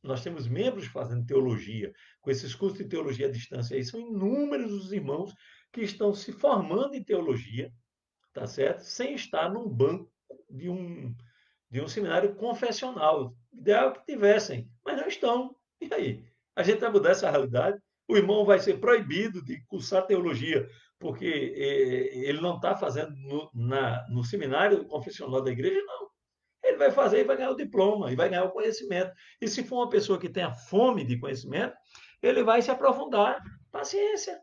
Nós temos membros fazendo teologia, com esses cursos de teologia à distância aí, são inúmeros os irmãos que estão se formando em teologia, tá certo? Sem estar num banco de um, de um seminário confessional. Ideal que tivessem, mas não estão. E aí? A gente vai mudar essa realidade? O irmão vai ser proibido de cursar teologia porque ele não está fazendo no seminário confessional da igreja? Não. Ele vai fazer e vai ganhar o diploma, e vai ganhar o conhecimento. E se for uma pessoa que tenha fome de conhecimento, ele vai se aprofundar. Paciência.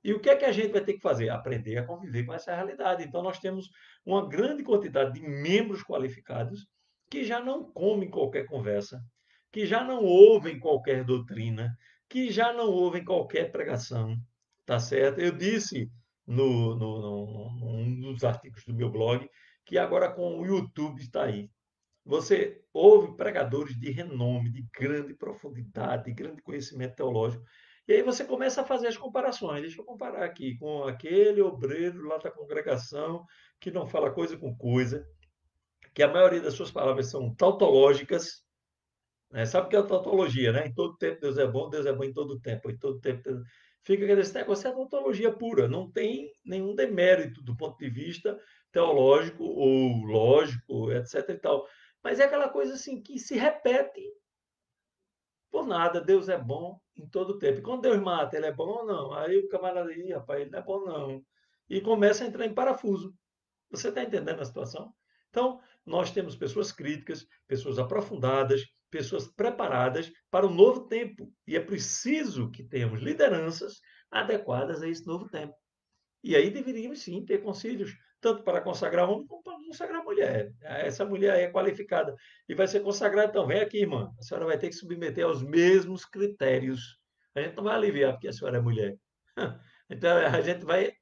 E o que é que a gente vai ter que fazer? Aprender a conviver com essa realidade. Então, nós temos uma grande quantidade de membros qualificados que já não comem qualquer conversa, que já não ouvem qualquer doutrina, que já não ouvem qualquer pregação. Tá certo? Eu disse num dos artigos do meu blog que agora com o YouTube está aí. Você ouve pregadores de renome, de grande profundidade, de grande conhecimento teológico, e aí você começa a fazer as comparações. Deixa eu comparar aqui com aquele obreiro lá da congregação que não fala coisa com coisa, que a maioria das suas palavras são tautológicas, né? Sabe o que é a tautologia, né? Em todo tempo Deus é bom em todo tempo, em todo tempo. Fica que esse negócio é tautologia pura, não tem nenhum demérito do ponto de vista teológico ou lógico, etc. e tal. Mas é aquela coisa assim que se repete por nada. Deus é bom em todo tempo. E quando Deus mata, ele é bom ou não? Aí o camarada aí, rapaz, ele não é bom não. E começa a entrar em parafuso. Você está entendendo a situação? Então, nós temos pessoas críticas, pessoas aprofundadas, pessoas preparadas para o novo tempo. E é preciso que tenhamos lideranças adequadas a esse novo tempo. E aí deveríamos sim ter concílios, tanto para consagrar homem como para consagrar mulher. Essa mulher aí é qualificada e vai ser consagrada, então vem aqui, irmã. A senhora vai ter que submeter aos mesmos critérios. A gente não vai aliviar porque a senhora é mulher. Então a gente vai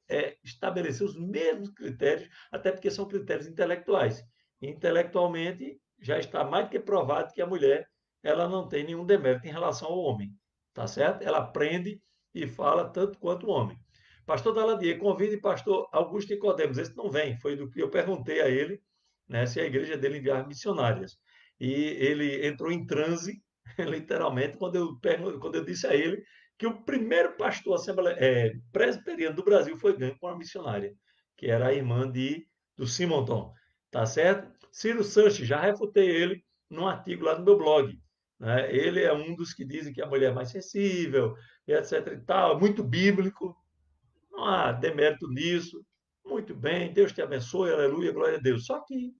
estabelecer os mesmos critérios, até porque são critérios intelectuais. Intelectualmente já está mais do que provado que a mulher ela não tem nenhum demérito em relação ao homem, tá certo? Ela aprende e fala tanto quanto o homem. Pastor Daladier, convide pastor Augusto Nicodemos. Esse não vem, foi do que eu perguntei a ele, né, se a igreja dele enviar missionárias. e ele entrou em transe, literalmente, quando eu disse a ele que o primeiro pastor presbiteriano do Brasil foi ganho com uma missionária, que era a irmã do Simonton, tá certo? Ciro Sanches, já refutei ele num artigo lá no meu blog. Né? Ele é um dos que dizem que a mulher é mais sensível, e etc e tal, muito bíblico, não há demérito nisso. Muito bem, Deus te abençoe, aleluia, glória a Deus. Só que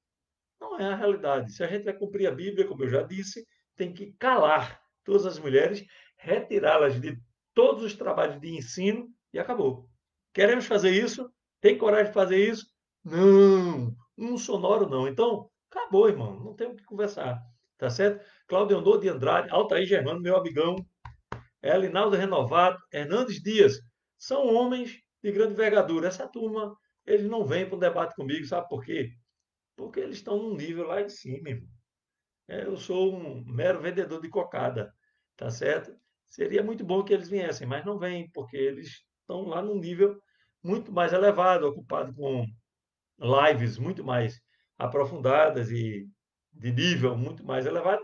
não é a realidade. Se a gente vai cumprir a Bíblia, como eu já disse, tem que calar todas as mulheres, retirá-las de todos os trabalhos de ensino e acabou. Queremos fazer isso? Tem coragem de fazer isso? Não, um sonoro não. Então, acabou, irmão. Não tem o que conversar. Tá certo? Cláudio Andor de Andrade, Altair Germano, meu amigão, Elinaldo Renovado, Hernandes Dias, são homens de grande envergadura. Essa turma, eles não vêm para um debate comigo, sabe por quê? Porque eles estão num nível lá em cima, irmão. Eu sou um mero vendedor de cocada, tá certo? Seria muito bom que eles viessem, mas não vêm, porque eles estão lá num nível muito mais elevado, ocupado com lives muito mais aprofundadas e de nível muito mais elevado.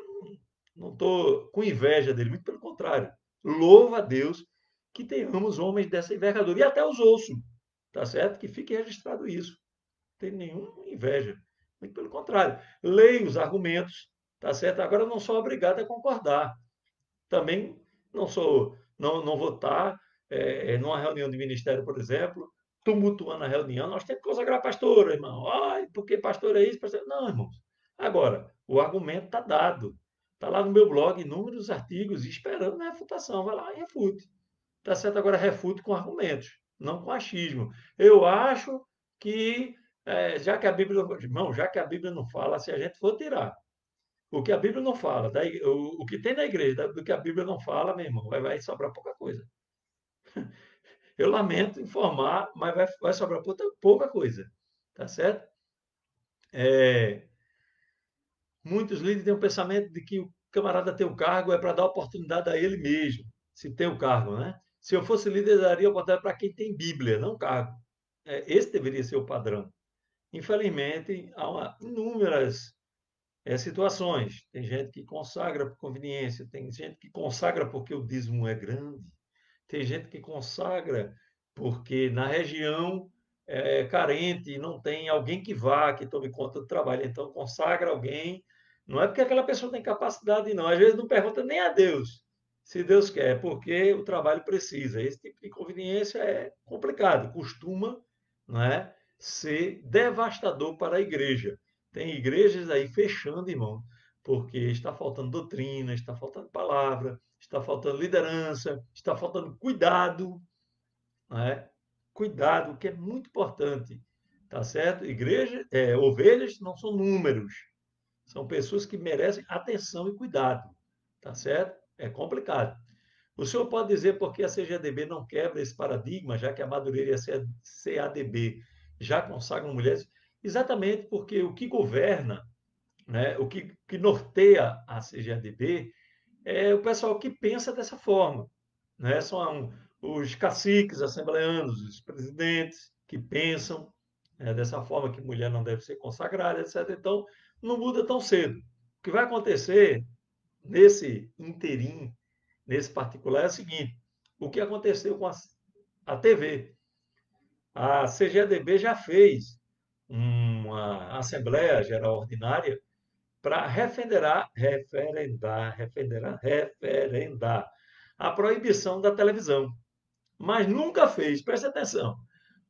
Não estou com inveja dele, muito pelo contrário. Louva a Deus que tenhamos homens dessa envergadura. E até os ouço, tá certo? Que fique registrado isso. Não tenho nenhuma inveja. Muito pelo contrário. Leio os argumentos, tá certo? Agora eu não sou obrigado a concordar. Também não vou estar numa reunião de ministério, por exemplo, tumultuando a reunião. Nós temos que consagrar pastor, irmão. Ai, porque pastor é isso, pastor... Não, irmãos. Agora, o argumento está dado. Está lá no meu blog, inúmeros artigos, esperando a refutação. Vai lá e refute. Tá certo? Agora refute com argumentos, não com achismo. Eu acho que, já que a Bíblia, irmão, já que a Bíblia não fala, se a gente for tirar o que a Bíblia não fala, o que tem na igreja, do que a Bíblia não fala, meu irmão, vai sobrar pouca coisa. Eu lamento informar, mas vai sobrar pouca coisa. Tá certo? É, muitos líderes têm o pensamento de que o camarada tem o cargo é para dar oportunidade a ele mesmo, se tem o cargo, né? Se eu fosse líder, eu daria oportunidade para quem tem Bíblia, não cargo. Esse deveria ser o padrão. Infelizmente, há inúmeras situações. Tem gente que consagra por conveniência, tem gente que consagra porque o dízimo é grande, tem gente que consagra porque na região é carente e não tem alguém que vá, que tome conta do trabalho. Então, consagra alguém. Não é porque aquela pessoa tem capacidade, não. Às vezes não pergunta nem a Deus se Deus quer, é porque o trabalho precisa. Esse tipo de conveniência é complicado, costuma, não é, ser devastador para a igreja. Tem igrejas aí fechando, irmão, porque está faltando doutrina, está faltando palavra, está faltando liderança, está faltando cuidado, né? Cuidado, que é muito importante, tá certo? Igreja, ovelhas não são números, são pessoas que merecem atenção e cuidado, tá certo? É complicado. O senhor pode dizer por que a CGDB não quebra esse paradigma, já que a Madureira e a CADB já consagram mulheres? Exatamente porque o que governa, né, que norteia a CGADB é o pessoal que pensa dessa forma. Né? São os caciques assembleanos, os presidentes que pensam dessa forma que mulher não deve ser consagrada, etc. Então, não muda tão cedo. O que vai acontecer nesse interim, nesse particular, é o seguinte: o que aconteceu com a TV? A CGADB já fez uma Assembleia Geral Ordinária para referendar a proibição da televisão. Mas nunca fez, preste atenção,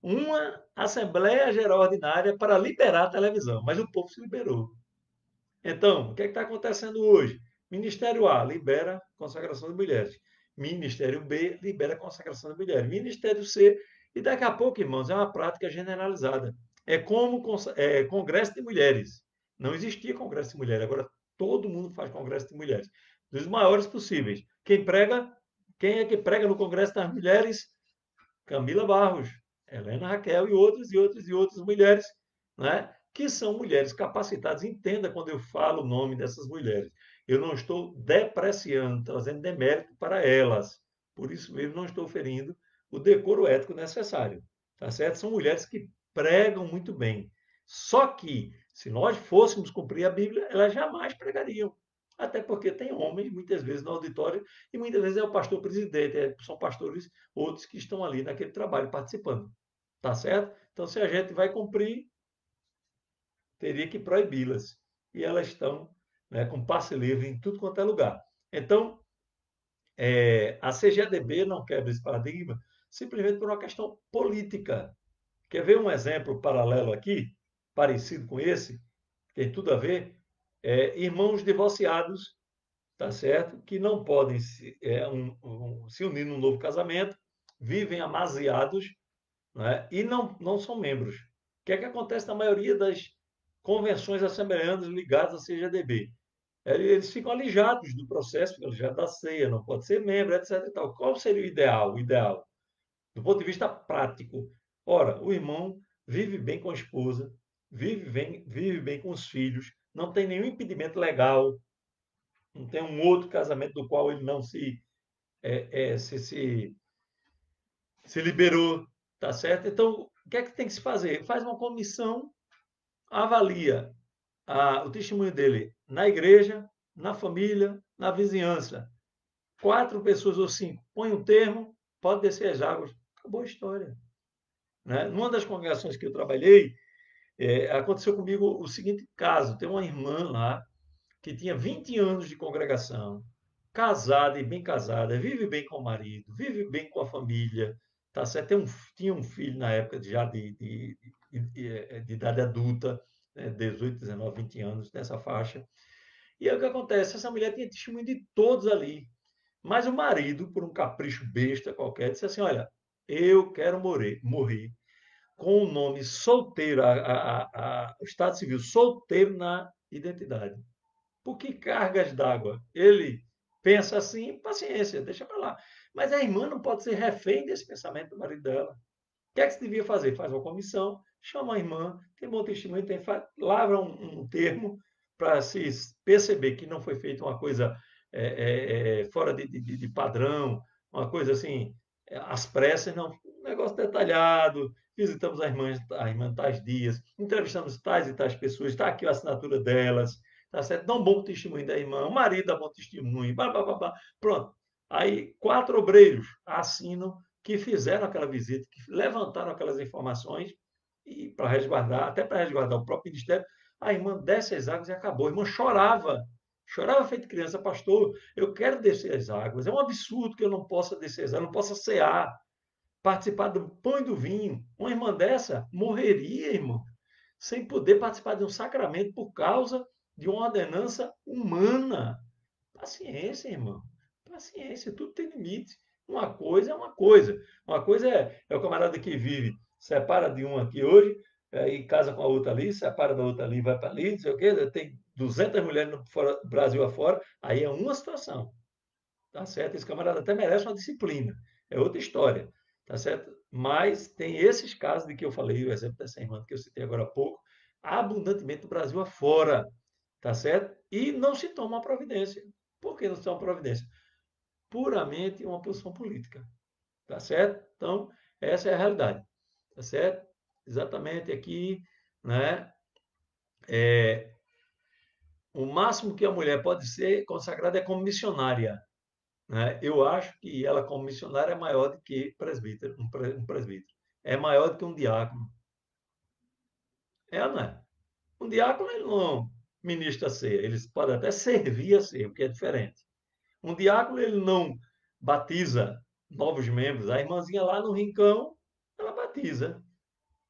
uma Assembleia Geral Ordinária para liberar a televisão. Mas o povo se liberou. Então, o que é está acontecendo hoje? Ministério A libera consagração de mulheres. Ministério B libera consagração de mulheres. Ministério C, e daqui a pouco, irmãos, é uma prática generalizada. É como congresso de mulheres. Não existia congresso de mulheres, agora todo mundo faz congresso de mulheres. Dos maiores possíveis. Quem é que prega no congresso das mulheres? Camila Barros, Helena Raquel e outras mulheres, né? Que são mulheres capacitadas. Entenda quando eu falo o nome dessas mulheres. Eu não estou depreciando, trazendo demérito para elas. Por isso mesmo, não estou ferindo o decoro ético necessário. Tá certo? São mulheres que pregam muito bem. Só que, Se nós fôssemos cumprir a Bíblia, elas jamais pregariam. Até porque tem homens, muitas vezes, no auditório, e muitas vezes é o pastor presidente, são pastores outros que estão ali naquele trabalho participando. Tá certo? Então, se a gente vai cumprir, teria que proibi-las. E elas estão, né, com passe livre em tudo quanto é lugar. Então, a CGADB não quebra esse paradigma simplesmente por uma questão política. Quer ver um exemplo paralelo aqui, parecido com esse, tem tudo a ver? Irmãos divorciados, tá certo? Que não podem se unir num novo casamento, vivem amaziados, né? E não são membros. O que é que acontece na maioria das convenções assembleanas ligadas à CGDB? Eles ficam alijados do processo, ficam alijados da ceia, não pode ser membro, etc. E tal. Qual seria o ideal? O ideal, do ponto de vista prático. Ora, o irmão vive bem com a esposa, vive bem com os filhos, não tem nenhum impedimento legal, não tem um outro casamento do qual ele não se liberou, tá certo? Então, o que é que tem que se fazer? Faz uma comissão, avalia o testemunho dele na igreja, na família, na vizinhança. 4 pessoas ou 5, põe um termo, pode descer as águas. Acabou a história. Né? Numa das congregações que eu trabalhei, aconteceu comigo o seguinte caso: tem uma irmã lá que tinha 20 anos de congregação, casada e bem casada, vive bem com o marido, vive bem com a família, tá certo? Tinha um filho na época já de idade adulta, né? 18, 19, 20 anos, nessa faixa. E aí o que acontece? Essa mulher tinha testemunho de todos ali. Mas o marido, por um capricho besta qualquer, disse assim: Olha, eu quero morrer com o nome solteiro, o Estado Civil solteiro na identidade. Por que cargas d'água? Ele pensa assim, paciência, deixa para lá. Mas a irmã não pode ser refém desse pensamento do marido dela. O que é que se devia fazer? Faz uma comissão, chama a irmã, tem bom testemunho, lavra um termo para se perceber que não foi feita uma coisa fora de padrão, uma coisa assim, às pressas, não. Um negócio detalhado. Visitamos a irmã tais dias, entrevistamos tais e tais pessoas, está aqui a assinatura delas, tá certo? Dá um bom testemunho da irmã, o marido dá bom testemunho, blá, blá, blá, blá. Pronto. Aí, 4 obreiros assinam que fizeram aquela visita, que levantaram aquelas informações e para resguardar, até para resguardar o próprio ministério, a irmã desce as águas e acabou. A irmã chorava feito criança, pastor, eu quero descer as águas. É um absurdo que eu não possa descer as águas, eu não possa cear, participar do pão e do vinho. Uma irmã dessa morreria, irmão, sem poder participar de um sacramento por causa de uma ordenança humana. Paciência, irmão. Paciência, tudo tem limite. Uma coisa é uma coisa. Uma coisa é o camarada que vive, separa de um aqui hoje, e casa com a outra ali, separa da outra ali, vai para ali, não sei o quê, tem 200 mulheres no fora, Brasil afora, aí é uma situação. Tá certo? Esse camarada até merece uma disciplina. É outra história. Tá certo? Mas tem esses casos de que eu falei, o exemplo dessa irmã que eu citei agora há pouco, abundantemente do Brasil afora. Tá certo? E não se toma uma providência. Por que não se toma uma providência? Puramente uma posição política. Tá certo? Então, essa é a realidade. Tá certo? Exatamente aqui, né? É, o máximo que a mulher pode ser consagrada é como missionária. Né? Eu acho que ela, como missionária, é maior do que presbítero, um presbítero. É maior do que um diácono. É ou não é? Um diácono, ele não ministra a ceia. Eles podem até servir a ceia, o que é diferente. Um diácono, ele não batiza novos membros. A irmãzinha lá no rincão, ela batiza.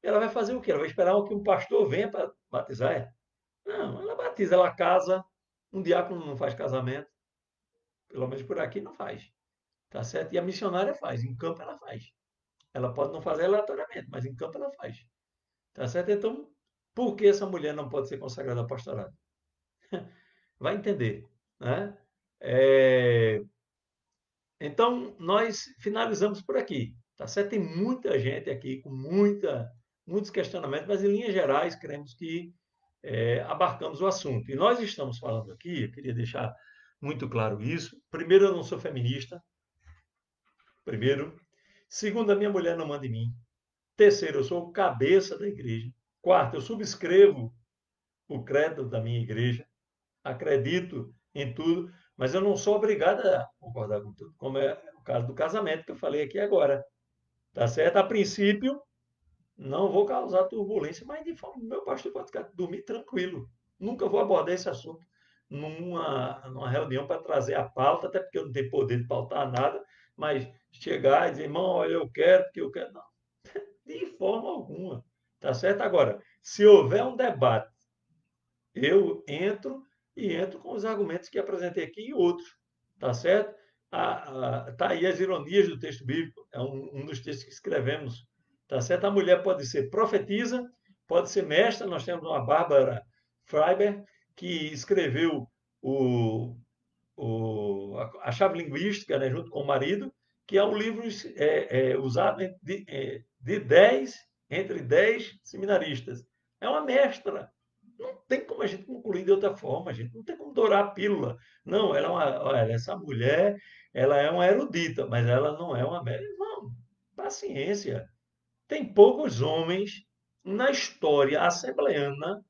Ela vai fazer o quê? Ela vai esperar que um pastor venha para batizar? Não, ela batiza, ela casa. Um diácono não faz casamento. Pelo menos por aqui não faz. Tá certo? E a missionária faz. Em campo ela faz. Ela pode não fazer aleatoriamente, mas em campo ela faz. Tá certo? Então, por que essa mulher não pode ser consagrada ao pastorado? Vai entender. Né? É, Então, nós finalizamos por aqui. Tá certo? Tem muita gente aqui com muitos questionamentos, mas em linhas gerais, queremos que abarcamos o assunto. E nós estamos falando aqui, eu queria deixar muito claro isso. Primeiro, eu não sou feminista. Primeiro. Segundo, a minha mulher não manda em mim. Terceiro, eu sou o cabeça da igreja. Quarto, eu subscrevo o credo da minha igreja, acredito em tudo, mas eu não sou obrigado a concordar com tudo, como é o caso do casamento que eu falei aqui agora. Tá certo? A princípio, não vou causar turbulência, mas de forma, meu pastor pode ficar, dormir tranquilo. Nunca vou abordar esse assunto numa reunião para trazer a pauta, até porque eu não tenho poder de pautar nada, mas chegar e dizer, irmão, olha, eu quero, porque eu quero. Não, de forma alguma. Tá certo? Agora, se houver um debate, eu entro com os argumentos que apresentei aqui e outros. Tá certo? Tá aí as ironias do texto bíblico. É um dos textos que escrevemos. Tá certo? A mulher pode ser profetisa, pode ser mestra. Nós temos uma Bárbara Freiberg, que escreveu o, a chave linguística, né, junto com o marido, que é um livro usado de 10, entre 10 seminaristas. É uma mestra. Não tem como a gente concluir de outra forma, a gente não tem como dourar a pílula. Não, ela é olha, essa mulher, ela é uma erudita, mas ela não é uma médica. Não, paciência. Tem poucos homens na história assembleana,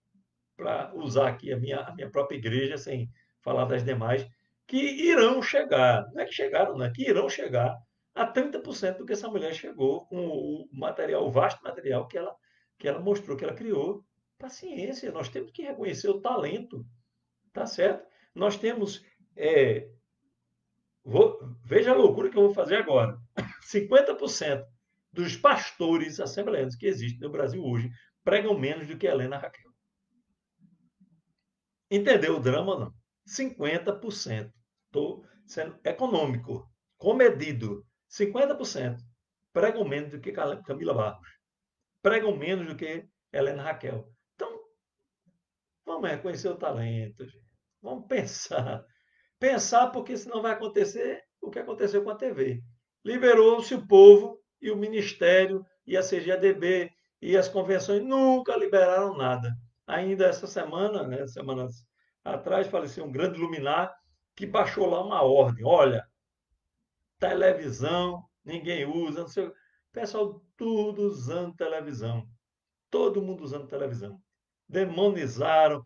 para usar aqui a minha própria igreja, sem falar das demais, que irão chegar, não é que chegaram, não é que irão chegar a 30% do que essa mulher chegou com o material, o vasto material que ela mostrou, que ela criou. Paciência, nós temos que reconhecer o talento, tá certo? Nós temos, é, veja a loucura que eu vou fazer agora, 50% dos pastores assembleanos que existem no Brasil hoje pregam menos do que Helena Raquel. Entendeu o drama, não? 50%. Estou sendo econômico, comedido. 50% pregam menos do que Camila Barros. Pregam menos do que Helena Raquel. Então, vamos reconhecer o talento, gente. Vamos pensar. Pensar, porque senão vai acontecer o que aconteceu com a TV. Liberou-se o povo e o Ministério e a CGADB e as convenções nunca liberaram nada. Ainda essa semana, né, semanas atrás, faleceu um grande luminar que baixou lá uma ordem. Olha, televisão, ninguém usa, não sei. Pessoal, tudo usando televisão. Todo mundo usando televisão. Demonizaram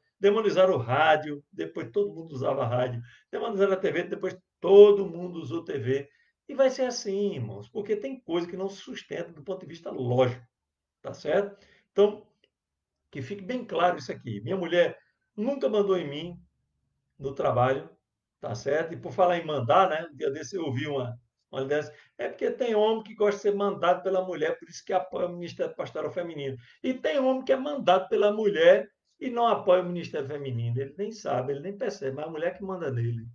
o rádio, depois todo mundo usava rádio. Demonizaram a TV, depois todo mundo usou TV. E vai ser assim, irmãos, porque tem coisa que não se sustenta do ponto de vista lógico, tá certo? Então, que fique bem claro isso aqui. Minha mulher nunca mandou em mim no trabalho, tá certo? E por falar em mandar, né? Um dia desse eu ouvi uma dessas. É porque tem homem que gosta de ser mandado pela mulher, por isso que apoia o Ministério Pastoral Feminino. E tem homem que é mandado pela mulher e não apoia o Ministério Feminino. Ele nem sabe, ele nem percebe, mas é a mulher que manda nele.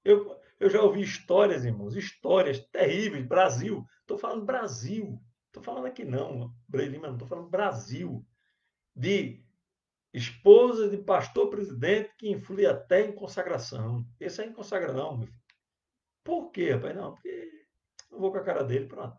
Eu já ouvi histórias, irmãos, histórias terríveis. Brasil, estou falando Brasil, estou falando aqui não, Breilima, não estou falando Brasil, de esposa de pastor presidente que influi até em consagração. Esse é em consagração, meu filho. Por quê, rapaz? Não, porque eu vou com a cara dele, pronto.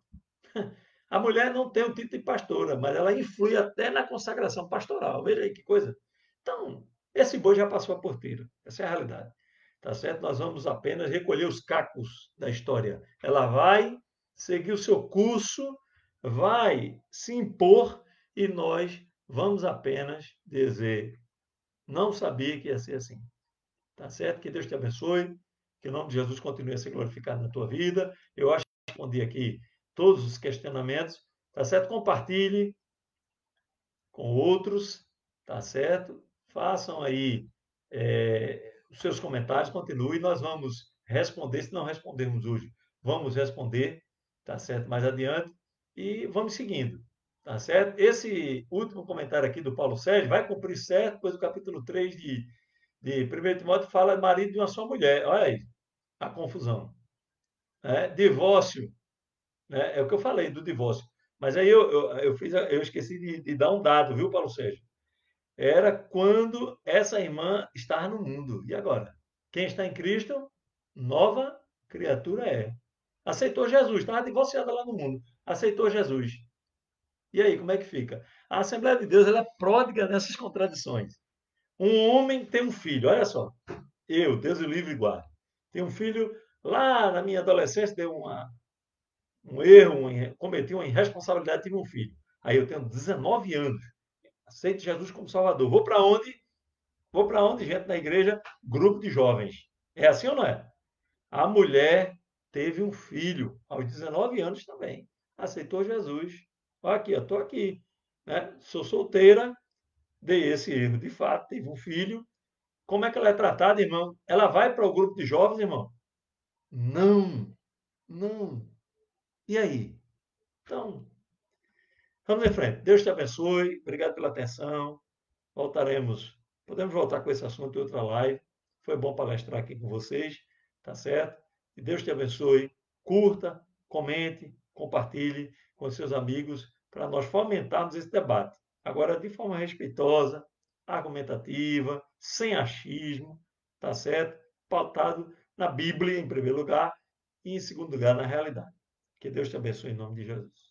A mulher não tem o título de pastora, mas ela influi até na consagração pastoral. Veja aí que coisa. Então, esse boi já passou a porteira. Essa é a realidade. Tá certo? Nós vamos apenas recolher os cacos da história. Ela vai seguir o seu curso, vai se impor e nós vamos apenas dizer: não sabia que ia ser assim. Tá certo? Que Deus te abençoe. Que o nome de Jesus continue a ser glorificado na tua vida. Eu acho que respondi aqui todos os questionamentos. Tá certo? Compartilhe com outros. Tá certo? Façam aí os seus comentários. Continue. Nós vamos responder. Se não respondermos hoje, vamos responder. Tá certo? Mais adiante. E vamos seguindo. Tá certo? Esse último comentário aqui do Paulo Sérgio vai cumprir certo, depois do capítulo 3 de 1 Timóteo fala marido de uma só mulher. Olha aí a confusão. Né? Divórcio, né? É o que eu falei do divórcio. Mas aí eu esqueci de dar um dado, viu, Paulo Sérgio? Era quando essa irmã estava no mundo. E agora? Quem está em Cristo, nova criatura é. Aceitou Jesus, estava divorciada lá no mundo. Aceitou Jesus. E aí, como é que fica? A Assembleia de Deus ela é pródiga nessas contradições. Um homem tem um filho, olha só. Eu, Deus o livre e guarde. Tenho um filho, lá na minha adolescência, deu um erro, cometi uma irresponsabilidade, tive um filho. Aí eu tenho 19 anos, aceito Jesus como Salvador. Vou para onde? Vou para onde, gente? Na igreja, grupo de jovens. É assim ou não é? A mulher teve um filho aos 19 anos também. Aceitou Jesus. Olha aqui, eu estou aqui. Né? Sou solteira, dei esse erro de fato, tive um filho. Como é que ela é tratada, irmão? Ela vai para o grupo de jovens, irmão? Não, não. E aí? Então, vamos em frente. Deus te abençoe. Obrigado pela atenção. Voltaremos. Podemos voltar com esse assunto em outra live. Foi bom palestrar aqui com vocês, tá certo? Que Deus te abençoe. Curta, comente, compartilhe com seus amigos para nós fomentarmos esse debate. Agora, de forma respeitosa, argumentativa, sem achismo, tá certo? Pautado na Bíblia, em primeiro lugar, e em segundo lugar, na realidade. Que Deus te abençoe em nome de Jesus.